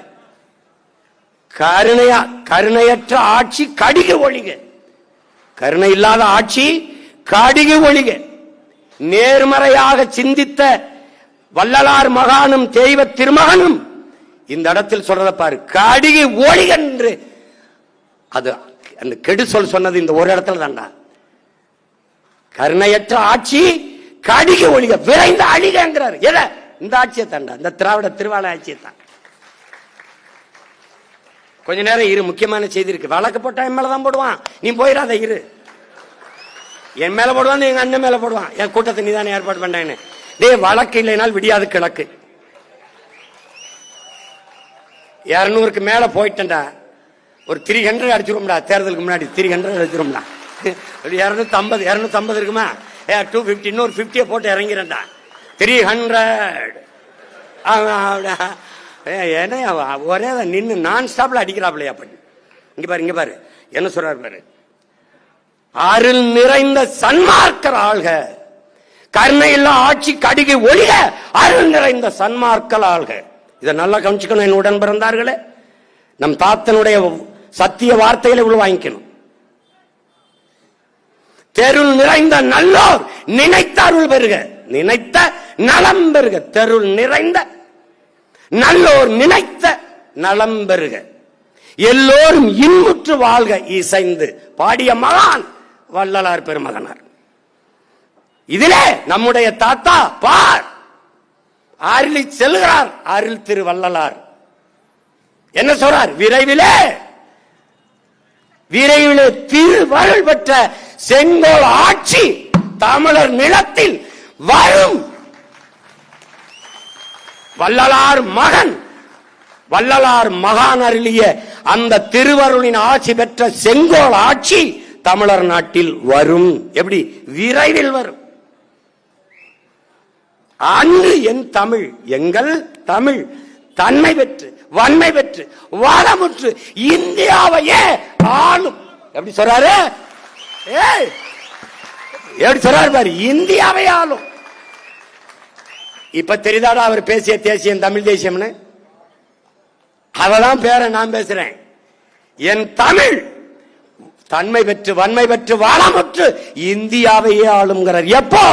கருணையற்ற ஆட்சி கடிக ஒழிக, கருணை இல்லாத ஆட்சி கடிக ஒழிக. நேர்மறையாக சிந்தித்த வள்ளலார் மகானும் தெய்வ திருமகனும் இந்த இடத்தில் சொல்றத பாரு, கடிக ஒழிக என்று. அது அந்த கெடு சொன்னது இந்த ஒரு இடத்துல தான்டா. கருணையற்ற ஆட்சி கடிக ஒழிக, விரைந்து அழிகிறார். எதை? இந்த ஆட்சியை தாண்டா, இந்த திராவிட திருவாள ஆட்சியை தான். கொஞ்ச நேரம் இரு, முக்கியமான செய்தி இருக்கு. வழக்கு போட்டா என் மேலதான் போடுவான், நீ போயிடாத இரு. என் மேல போடுவான், எங்க அண்ணன் மேல போடுவான். என் கூட்டத்தை நீ தானே ஏற்பாடு பண்ணேன்னு. டேய் வழக்கு இல்லைனால் விடியாது கிழக்கு. 200க்கு மேல போயிட்டா ஒரு 300 அடிச்சிரும்டா. தேர்தலுக்கு முன்னாடி 300 அடிச்சிரும்டா. 250 இருக்குமா? 250 இன்னொரு 50 போட்டு இறங்கிறேன்டா. 300 என்ன ஒரே நின்று நான் ஸ்டாப்ல அடிக்கிறாப்லையா? இங்க பாரு என்ன சொல்றாரு பாரு. அருள் நிறைந்த சன்மார்க்கர் ஆள்க, கருணை இல்ல ஆட்சி கடிகை ஒழிக, அருள் நிறைந்த சன்மார்க்கர் ஆள்க. இதை நல்லா கவனிச்சுக்கணும் என் உடன் பிறந்தார்களே. நம் தாத்தனுடைய சத்திய வார்த்தைகளை உள்ள வாங்கிக்கணும். தெருள் நிறைந்த நல்லோர் நினைத்த அருள் பெறுக, நினைத்த நலம் பெறுக. தெருள் நிறைந்த நல்லோர் நினைத்த நலம் பெறுக, எல்லோரும் இன்புற்று வாழ்க இசைந்து பாடிய மகான் வள்ளலார் பெருமகனார். இதிலே நம்முடைய தாத்தா பார் அருளி செல்கிறார். அருள் திரு வள்ளலார் என்ன சொல்றார்? விரைவிலே திருவருள் பெற்ற செங்கோல் ஆட்சி தமிழர் நிலத்தில் வரும். வள்ளலார் மகான் அருளிய அந்த திருவருளின் ஆட்சி பெற்ற செங்கோல் ஆட்சி தமிழர் நாட்டில் வரும். எப்படி? விரைவில் வரும். அன்று என் தமிழ், எங்கள் தமிழ் தன்மை பெற்று வன்மை பெற்று வளமுற்று இந்தியாவையே ஆளும். எப்படி சொல்றாரு? எப்படி சொல்றாரு பாரு, இந்தியாவை ஆளும். இப்ப தெரியுதாடா அவர் பேசிய தேசியம் தமிழ் தேசியம்னு? அவதான் பேர நான் பேசுறேன். என் தமிழ் தன்மை பெற்று வன்மை பெற்று வளமுற்று இந்தியாவையே ஆளுங்கிறார். எப்போ?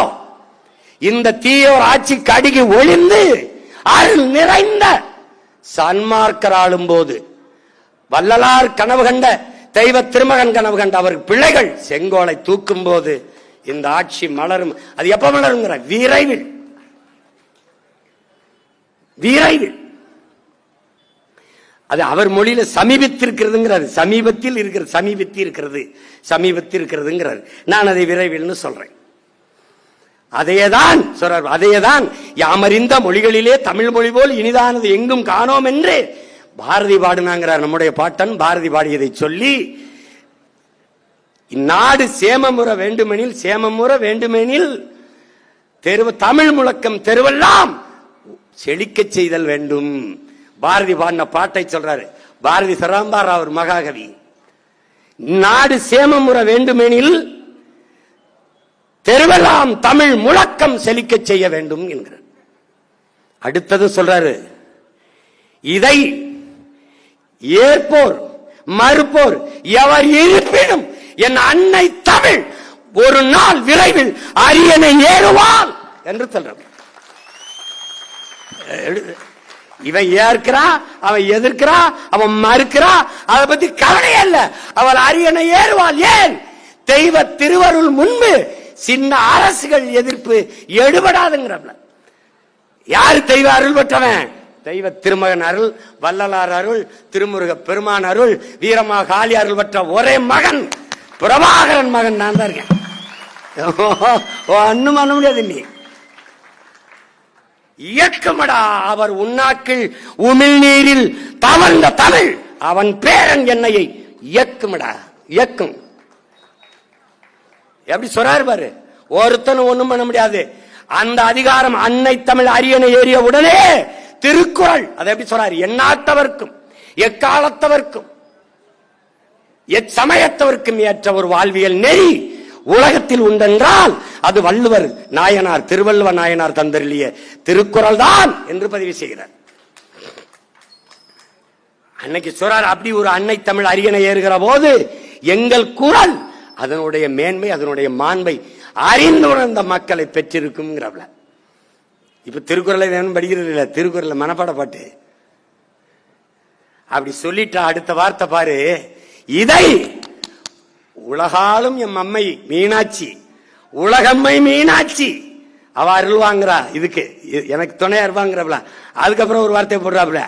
இந்த தீயோர் ஆட்சி கடுகி ஒளிந்து அருள் நிறைந்த சன்மார்க்கர் ஆளும் போது, வள்ளலார் கனவு கண்ட தெய்வ திருமகன் கனவு கண்ட அவர் பிள்ளைகள் செங்கோலை தூக்கும் போது இந்த ஆட்சி மலரும். அது எப்ப மலருங்கிற? விரைவில். விரைவில். அது அவர் மொழியில சமீபத்திருக்கிறதுங்கிறாரு. சமீபத்தில் இருக்கிறது, சமீபத்தில் இருக்கிறதுங்கிறாரு. நான் அதை விரைவில் சொல்றேன். அதையேதான் சொல்றார். அதையேதான் யாமறிந்த மொழிகளிலே தமிழ் மொழி போல் இனிதானது எங்கும் காணோம் என்று பாரதி பாடுனாங்கிறார். நம்முடைய பாட்டன் பாரதி பாடியதை சொல்லி, இந்நாடு சேமமுற வேண்டுமெனில் தமிழ் முழக்கம் தெருவெல்லாம் செழிக்க செய்தல் வேண்டும். பாரதி பாடின பாட்டை சொல்றாரு. பாரதி சராம்பார் அவர் மகாகவி. நாடு சேமமுற வேண்டுமெனில் தெருவெல்லாம் தமிழ் முழக்கம் செழிக்க செய்ய வேண்டும் என்கிறார். அடுத்தது சொல்றாரு, இதை ஏற்போர் மறுப்போர் எவர் இருப்பினும் என் அன்னை தமிழ் ஒரு நாள் விரைவில் அரியணை ஏறுவாள் என்று சொல்றார். இவன் ஏற்கிறான், அவன் எதிர்க்கிறான், அவன் மறுக்கிறான், அதை பத்தி கவலையே இல்ல. அவள் அரியணை ஏறுவாள். ஏன்? தெய்வ திருவருள் முன்பு சின்ன அரசுகள் எதிர்ப்பு எடுபடாதுங்கிறப்ப. யாரு தெய்வ அருள் பெற்றவன்? தெய்வ திருமகன் அருள், வள்ளலார் அருள், திருமுருக பெருமான் அருள், வீரமா காளி அருள் பெற்ற ஒரே மகன் பிரபாகரன் மகன் நான் தான் இருக்கேன். ஒன்னும் பண்ண முடியாது. நீ இயக்கமடா அவர் உண்ணாக்கில் உமிழ் நீரில் தவழ்ந்த தமிழ் அவன் பேரன் என்னையை இயக்குமடா, இயக்கும். எப்படி சொல்றாரு பாரு. ஒருத்தனும் ஒண்ணும் பண்ண முடியாது. அந்த அதிகாரம் அன்னை தமிழ் அரியணை ஏறிய உடனே திருக்குறள் அதை எப்படி சொல்றாரு? எந்நாட்டவர்க்கும் எக்காலத்தவர்க்கும் எச்சமயத்தவர்க்கும் ஏற்ற ஒரு வாழ்வியல் நெறி உலகத்தில் உண்டென்றால் அது வள்ளுவர் நாயனார், திருவள்ளுவர் நாயனார் தந்தருளிய திருக்குறள் தான் என்று பதிவு செய்கிறார். அன்னைக்கு சொல்றார், அப்படி ஒரு அன்னை தமிழ் அரியணை ஏறுகிற போது எங்கள் குரல் அதனுடைய மேன்மை, அதனுடைய மாண்பை அறிந்துணர்ந்த மக்களை பெற்றிருக்கும். இப்ப திருக்குறளை வேணும் படிக்கிறது இல்ல, திருக்குறளை மனப்பாட பாட்டு அப்படி சொல்லிட்டா அடுத்த வார்த்தை பாரு, இதை உலகாலும் எம் அம்மை மீனாட்சி, உலகம்மை மீனாட்சி அவ அருள் வாங்குறா, இதுக்கு எனக்கு துணையா இருப்பாங்கிறப்பல. அதுக்கப்புறம் ஒரு வார்த்தை போடுறாப்புல,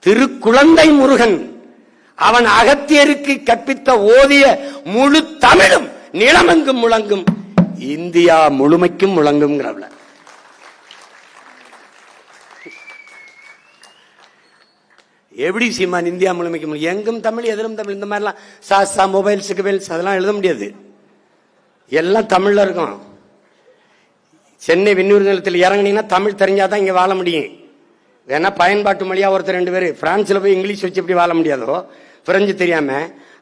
திருக்குழந்தை முருகன் அவன் அகத்தியருக்கு கற்பித்த ஓதிய முழு தமிழும் நிலமெங்கும் முழங்கும், இந்தியா முழுமைக்கும் முழங்கும். எப்படி சீமான் இந்தியா முழுமைக்கும் எங்கும் தமிழ் எதிலும் தமிழ், இந்த மாதிரிலாம் சாஸ்தா மொபைல்ஸ் அதெல்லாம் எழுத முடியாது. எல்லாம் தமிழ்ல இருக்கும். சென்னை விண்ணூர் நிலத்தில் இறங்கினீங்கன்னா தமிழ் தெரிஞ்சாதான் இங்க வாழ முடியும். வேணா பயன்பாட்டு மொழியா ஒருத்தர் 2 பேர் பிரான்ஸ்ல போய் இங்கிலீஷ் வச்சு எப்படி வாழ முடியாதோ, பிரெஞ்சு தெரியாம,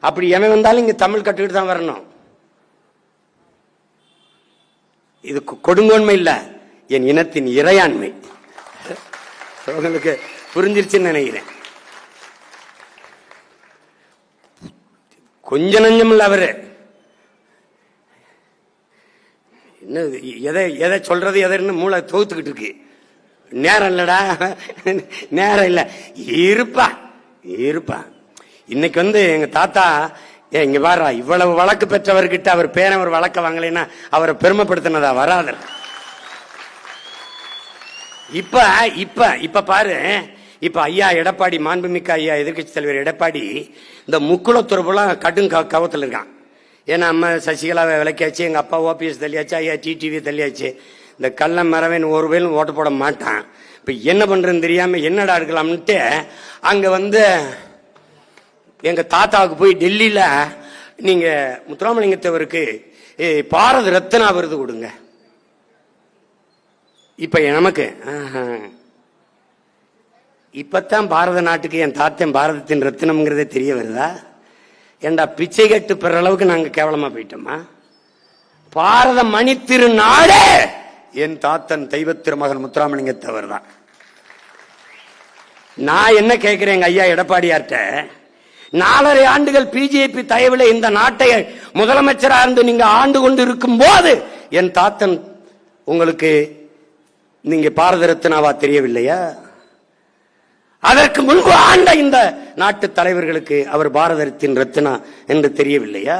அப்படி எவன் வந்தாலும் இங்க தமிழ் கற்றுக்கிட்டு தான் வரணும். இது கொடுங்கோன்மை இல்ல, என் இனத்தின் இறையாண்மை. உங்களுக்கு புரிஞ்சிருச்சுன்னு நினைக்கிறேன். கொஞ்ச நஞ்சம் இல்ல அவரு. என்ன எதை சொல்றது எதை மூளை தோத்துக்கிட்டு இருக்கு. நேரம் இல்லடா, நேரம் இல்ல, இருப்பா. இன்னைக்கு எங்க தாத்தா இங்க பாரு, இவ்வளவு வழக்கு பெற்றவர்கிட்ட அவர் பேர ஒரு வழக்க வாங்கலைன்னா அவரை பெருமைப்படுத்தினதா வராது. இப்ப இப்ப இப்ப பாரு, இப்ப ஐயா எடப்பாடி, மாண்புமிக்க ஐயா எதிர்கட்சி தலைவர் எடப்பாடி இந்த முக்குளத்துறவுலாம் கடும் கவத்தில் இருக்கான். ஏன்னா அம்மா சசிகலாவை விளக்கியாச்சு, எங்க அப்பா ஓபிஎஸ் தள்ளியாச்சு, ஐயா டிடிவி தள்ளியாச்சு. இந்த கள்ள மரவன் ஒரு வேலும் ஓட்டு போட மாட்டான். இப்ப என்ன பண்றதுன்னு தெரியாம என்னடா இருக்கலாம்னுட்டு அங்க எங்க தாத்தாவுக்கு போய் டெல்லியில நீங்க முத்துராமலிங்கத்தவருக்கு பாரத ரத்னா விருது கொடுங்க. இப்ப நமக்கு இப்பத்தான் பாரத நாட்டுக்கு என் தாத்தன் பாரதத்தின் ரத்தினம்ங்கிறதே தெரிய வருதா? ஏண்டா பிச்சை கட்டு பெற அளவுக்கு நாங்க கேவலமா போயிட்டோமா? பாரத மணி திருநாடே என் தாத்தன் தெய்வ திருமகன் முத்துராமலிங்கத்தவர் தான். நான் என்ன கேட்கிறேன் ஐயா எடப்பாடியார்ட்ட, 4.5 ஆண்டுகள் பிஜேபி தயவுல இந்த நாட்டை முதலமைச்சரா இருந்து நீங்க ஆண்டு கொண்டு இருக்கும் போது என் தாத்தன் உங்களுக்கு நீங்க பாரத ரத்னாவா தெரியவில்லையா? அதற்கு முன்பு ஆண்ட இந்த நாட்டு தலைவர்களுக்கு அவர் பாரதத்தின் ரத்னா என்று தெரியவில்லையா?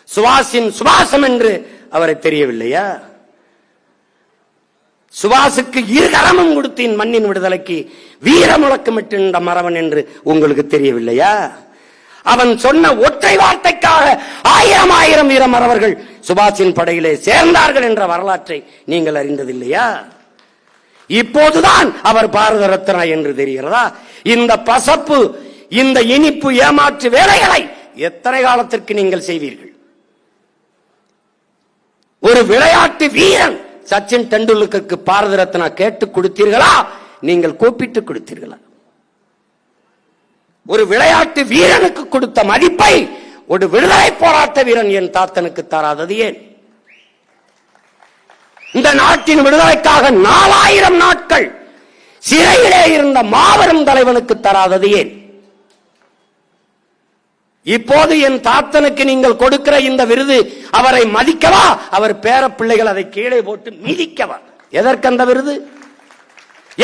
சுபாஷின் சுபாஷம் என்று அவரை தெரியவில்லையா? சுபாஷுக்கு 2 கரமும் கொடுத்தேன் மண்ணின் விடுதலைக்கு, வீர முழக்கமிட்ட மறவன் என்று உங்களுக்கு தெரியவில்லையா? அவன் சொன்ன ஒற்றை வார்த்தைக்காக 1000 வீர மறவர்கள் சுபாஷின் படையிலே சேர்ந்தார்கள் என்ற வரலாற்றை நீங்கள் அறிந்ததில்லையா? இப்போதுதான் அவர் பாரத ரத்னா என்று தெரிகிறதா? இந்த பசப்பு, இந்த இனிப்பு ஏமாற்று வேலைகளை எத்தனை காலத்திற்கு நீங்கள் செய்வீர்கள்? ஒரு விளையாட்டு வீரன் சச்சின் டெண்டுல்கருக்கு பாரத ரத்னா கேட்டு கொடுத்தீர்களா? நீங்கள் கூப்பிட்டு கொடுத்தீர்களா? ஒரு விளையாட்டு வீரனுக்கு கொடுத்த மதிப்பை ஒரு விடுதலை போராட்ட வீரன் என் தாத்தனுக்கு தராதது ஏன்? இந்த நாட்டின் விடுதலைக்காக 4000 நாட்கள் சிறையிலே இருந்த மாபெரும் தலைவனுக்கு தராதது ஏன்? இப்போது என் தாத்தனுக்கு நீங்கள் கொடுக்கிற இந்த விருது அவரை மதிக்கவா, அவர் பேர பிள்ளைகள் அதை கீழே போட்டு மிதிக்கவா? எதற்கந்த விருது?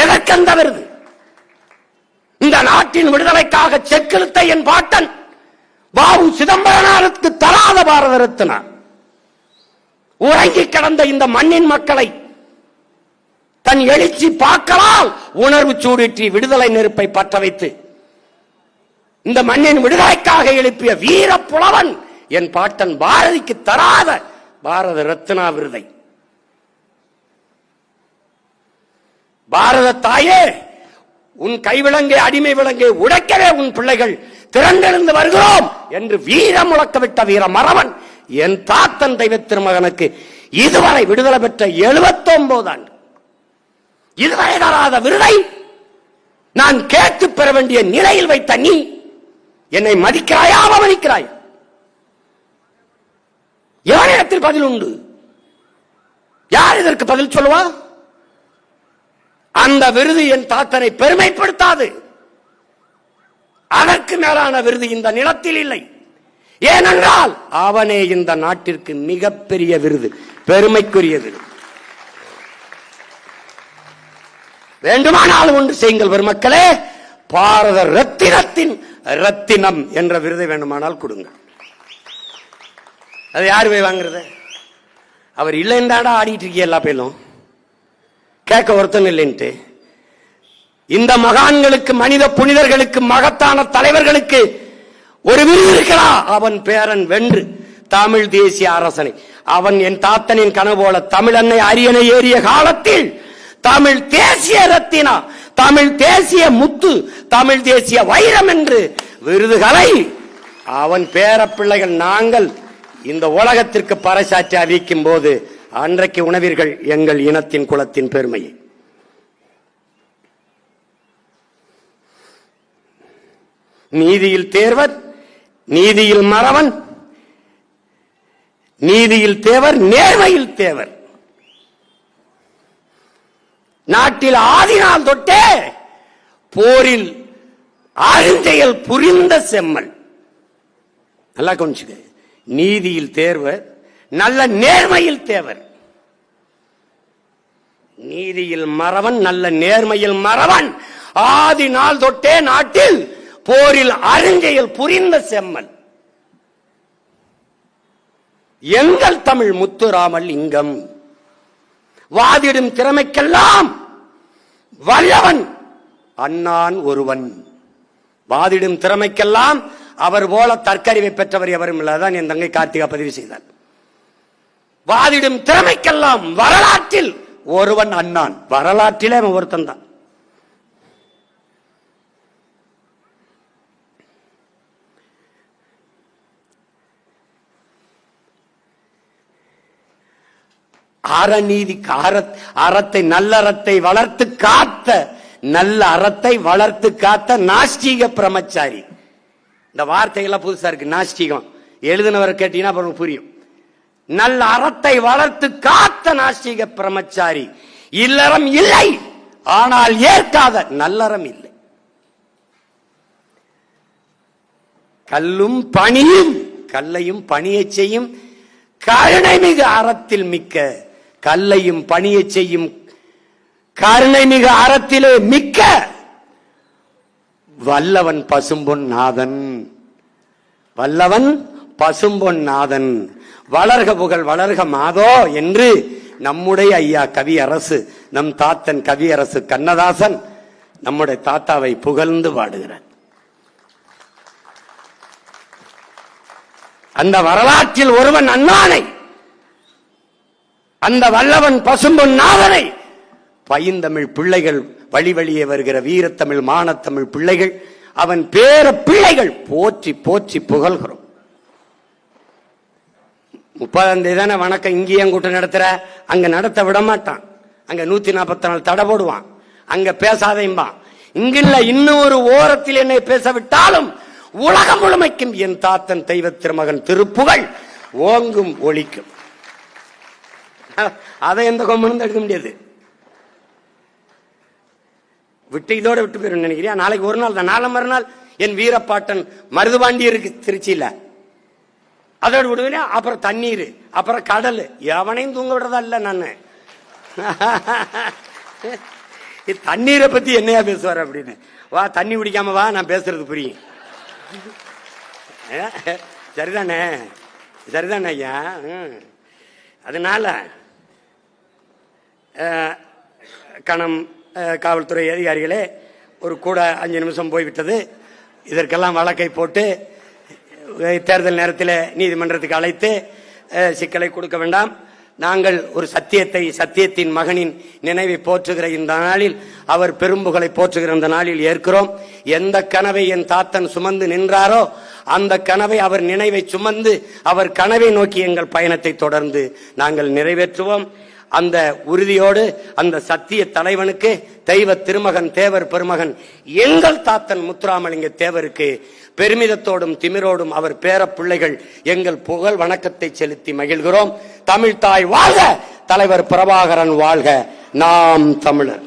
எதற்கந்த விருது? இந்த நாட்டின் விடுதலைக்காக செக்கெழுத்த என் பாட்டன் வாவு சிதம்பரனாருக்கு தராத பாரத ரத்னா, உறங்கி கிடந்த இந்த மண்ணின் மக்களை தன் எழுச்சி பாக்களால் உணர்வு சூடேற்றி விடுதலை நெருப்பை பற்ற வைத்து இந்த மண்ணின் விடுதலைக்காக எழுப்பிய வீர புலவன் என் பாட்டன் பாரதிக்கு தராத பாரத ரத்னா விருதை. பாரத தாயே, உன் கைவிலங்கை அடிமை விலங்கை உடைக்கவே உன் பிள்ளைகள் திரண்டெழுந்து வருகிறோம் என்று வீர முழக்கவிட்ட வீர மறவன் என் தாத்தன் தெய்வ திருமகனுக்கு இதுவரை விடுதலை பெற்ற 79 ஆண்டு இதுவரை தராத விருதை நான் கேட்டு பெற வேண்டிய நிலையில் வைத்த நீ என்னை மதிக்கிறாயா, அவமதிக்கிறாய்? எவனிடத்தில் பதில் உண்டு? யார் இதற்கு பதில் சொல்லுவா? அந்த விருது என் தாத்தனை பெருமைப்படுத்தாது. அதற்கு மேலான விருது இந்த நிலத்தில் இல்லை. ஏனென்றால் அவனே இந்த நாட்டிற்கு மிகப்பெரிய விருது, பெருமைக்குரிய விருது. வேண்டுமானால் ஒன்று செய்யுங்கள் பெருமக்களே, பாரத ரத்தினத்தின் ரத்தினம் என்ற விருதை வேண்டுமானால் கொடுங்க. அது யாரு போய் வாங்குறது? அவர் இல்லைன்றாடா ஆடிட்டு இருக்கிய எல்லா பேரும் கேட்க ஒருத்தன் இல்லைன்ட்டு. இந்த மகான்களுக்கு, மனித புனிதர்களுக்கு, மகத்தான தலைவர்களுக்கு ஒரு விருது இருக்கலாம். அவன் பேரன் வென்று தமிழ் தேசிய அரசனை, அவன் என் தாத்தனின் கனவு போல தமிழன்னை அரியணை ஏறிய காலத்தில் தமிழ் தேசிய ரத்தினா, தமிழ் தேசிய முத்து, தமிழ் தேசிய வைரம் என்று விருதுகளை அவன் பேர பிள்ளைகள் நாங்கள் இந்த உலகத்திற்கு பறைசாற்றி அறிவிக்கும் போது அன்றைக்கு உணவீர்கள் எங்கள் இனத்தின் குலத்தின் பெருமையை. நீதியில் தேர்வர், நீதியில் மறவன், நீதியில் தேவர், நேர்மையில் தேவர். நாட்டில் ஆதினால் தொட்டே போரில் அருஞ்செயல் புரிந்த செம்மல். நல்லா கொஞ்சம் நீதியில் தேர்வர், நல்ல நேர்மையில் தேவர். நீதியில் மறவன், நல்ல நேர்மையில் மறவன். ஆதி நாள் தொட்டே நாட்டில் போரில் அருஞ்செயல் புரிந்த செம்மல். எங்கள் தமிழ் முத்துராமலிங்கம். வாதிடும் திறமைக்கெல்லாம் வல்லவன் அண்ணான் ஒருவன். வாதிடும் திறமைக்கெல்லாம் அவர் போல தற்கறிவை பெற்றவர் எவரும் இல்லாதான் என் தங்கை கார்த்திகா பதிவு செய்தார். வாதிடும் திறமைக்கெல்லாம் வரலாற்றில் ஒருவன் அண்ணான். வரலாற்றிலே அவன் ஒருத்தன் தான். அறநீதி அறத்தை நல்லறத்தை வளர்த்து காத்த நல்ல அறத்தை வளர்த்து காத்த நாஸ்திக பிரம்மச்சாரி. இந்த வார்த்தைகள்லாம் புதுசா இருக்கு. நாஸ்திகம் எழுதினவரை கேட்டீங்கன்னா புரியும். நல்ல அறத்தை வளர்த்து காத்த நாஸ்திக பிரம்மச்சாரி. இல்லறம் இல்லை, ஆனால் ஏற்காத நல்லறம் இல்லை. கல்லும் பணியும் கல்லையும் பணியை செய்யும் கருணை மிகு அறத்தில் மிக்க. கல்லையும் பணியை செய்யும் கருணை மிகு அறத்திலே மிக்க வல்லவன் பசும்பொன் நாதன். வல்லவன் பசும்பொன் நாதன். வளர்க புகழ் வளர்க மாதோ என்று நம்முடைய ஐயா கவியரசு, நம் தாத்தன் கவியரசு கண்ணதாசன் நம்முடைய தாத்தாவை புகழ்ந்து பாடுகிறார். அந்த வரலாற்றில் ஒருவன் அண்ணானை, அந்த வல்லவன் பசும்பொன் நாதனை பைந்தமிழ் பிள்ளைகள் வழி வழியே வருகிற வீரத்தமிழ் மானத்தமிழ் பிள்ளைகள், அவன் பேர பிள்ளைகள் போற்றி போற்றி புகழ்கிறோம். 30ஆம் தேதி தானே வணக்கம் இங்கேயும் கூட்டம் நடத்துற, அங்க நடத்த விட மாட்டான். அங்க 144 தடை போடுவான். அங்க பேசாதையும்பான். இங்கில்ல இன்னும் ஒரு ஓரத்தில் என்னை பேச விட்டாலும் உலகம் முழுமைக்கும் என் தாத்தன் தெய்வ திருமகன் திருப்புகழ் ஓங்கும் ஒலிக்கும். அதை எந்த கொம்பனும் எடுக்க முடியாது. விட்டு இதோட விட்டு போயிரும் நினைக்கிறியா? நாளைக்கு ஒரு நாள் தான், நாளை மறுநாள் என் வீரப்பாட்டன் மருதுபாண்டி இருக்கு திருச்சியில, அதோட விடுவேன். அப்புறம் தண்ணீர், அப்புறம் கடல். எவனையும் தூங்க விடுறதா இல்ல. நானு தண்ணீரை பத்தி என்னையா பேசுவார் அப்படின்னு. வா தண்ணி குடிக்காம வா, நான் பேசுறது புரியும். சரிதானே, சரிதானே ஐயா. அதனால கணம் காவல்துறை அதிகாரிகளே, ஒரு கூட 5 நிமிஷம் போய்விட்டது. இதற்கெல்லாம் வழக்கை போட்டு தேர்தல் நேரத்தில் நீதிமன்றத்துக்கு அழைத்து சிக்கலை கொடுக்க வேண்டாம். நாங்கள் ஒரு சத்தியத்தின் மகனின் நினைவை போற்றுகிற இந்த நாளில், அவர் பெரும்புகளை போற்றுகிற இந்த நாளில் ஏற்கிறோம். எந்த கனவை என் தாத்தன் சுமந்து நின்றாரோ அந்த கனவை, அவர் நினைவை சுமந்து அவர் கனவை நோக்கி எங்கள் பயணத்தை தொடர்ந்து நாங்கள் நிறைவேற்றுவோம். அந்த உறுதியோடு அந்த சத்திய தலைவனுக்கு, தெய்வ திருமகன் தேவர் பெருமகன் எங்கள் தாத்தன் முத்துராமலிங்க தேவருக்கு பெருமிதத்தோடும் திமிரோடும் அவர் பேர பிள்ளைகள் எங்கள் புகழ் வணக்கத்தை செலுத்தி மகிழ்கிறோம். தமிழ் தாய் வாழ்க, தலைவர் பிரபாகரன் வாழ்க, நாம் தமிழர்.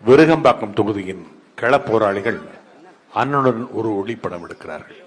விருகம்பாக்கம் தொகுதியின் களப்போராளிகள் அண்ணனுடன் ஒரு ஒளிப்படம் எடுக்கிறார்கள்.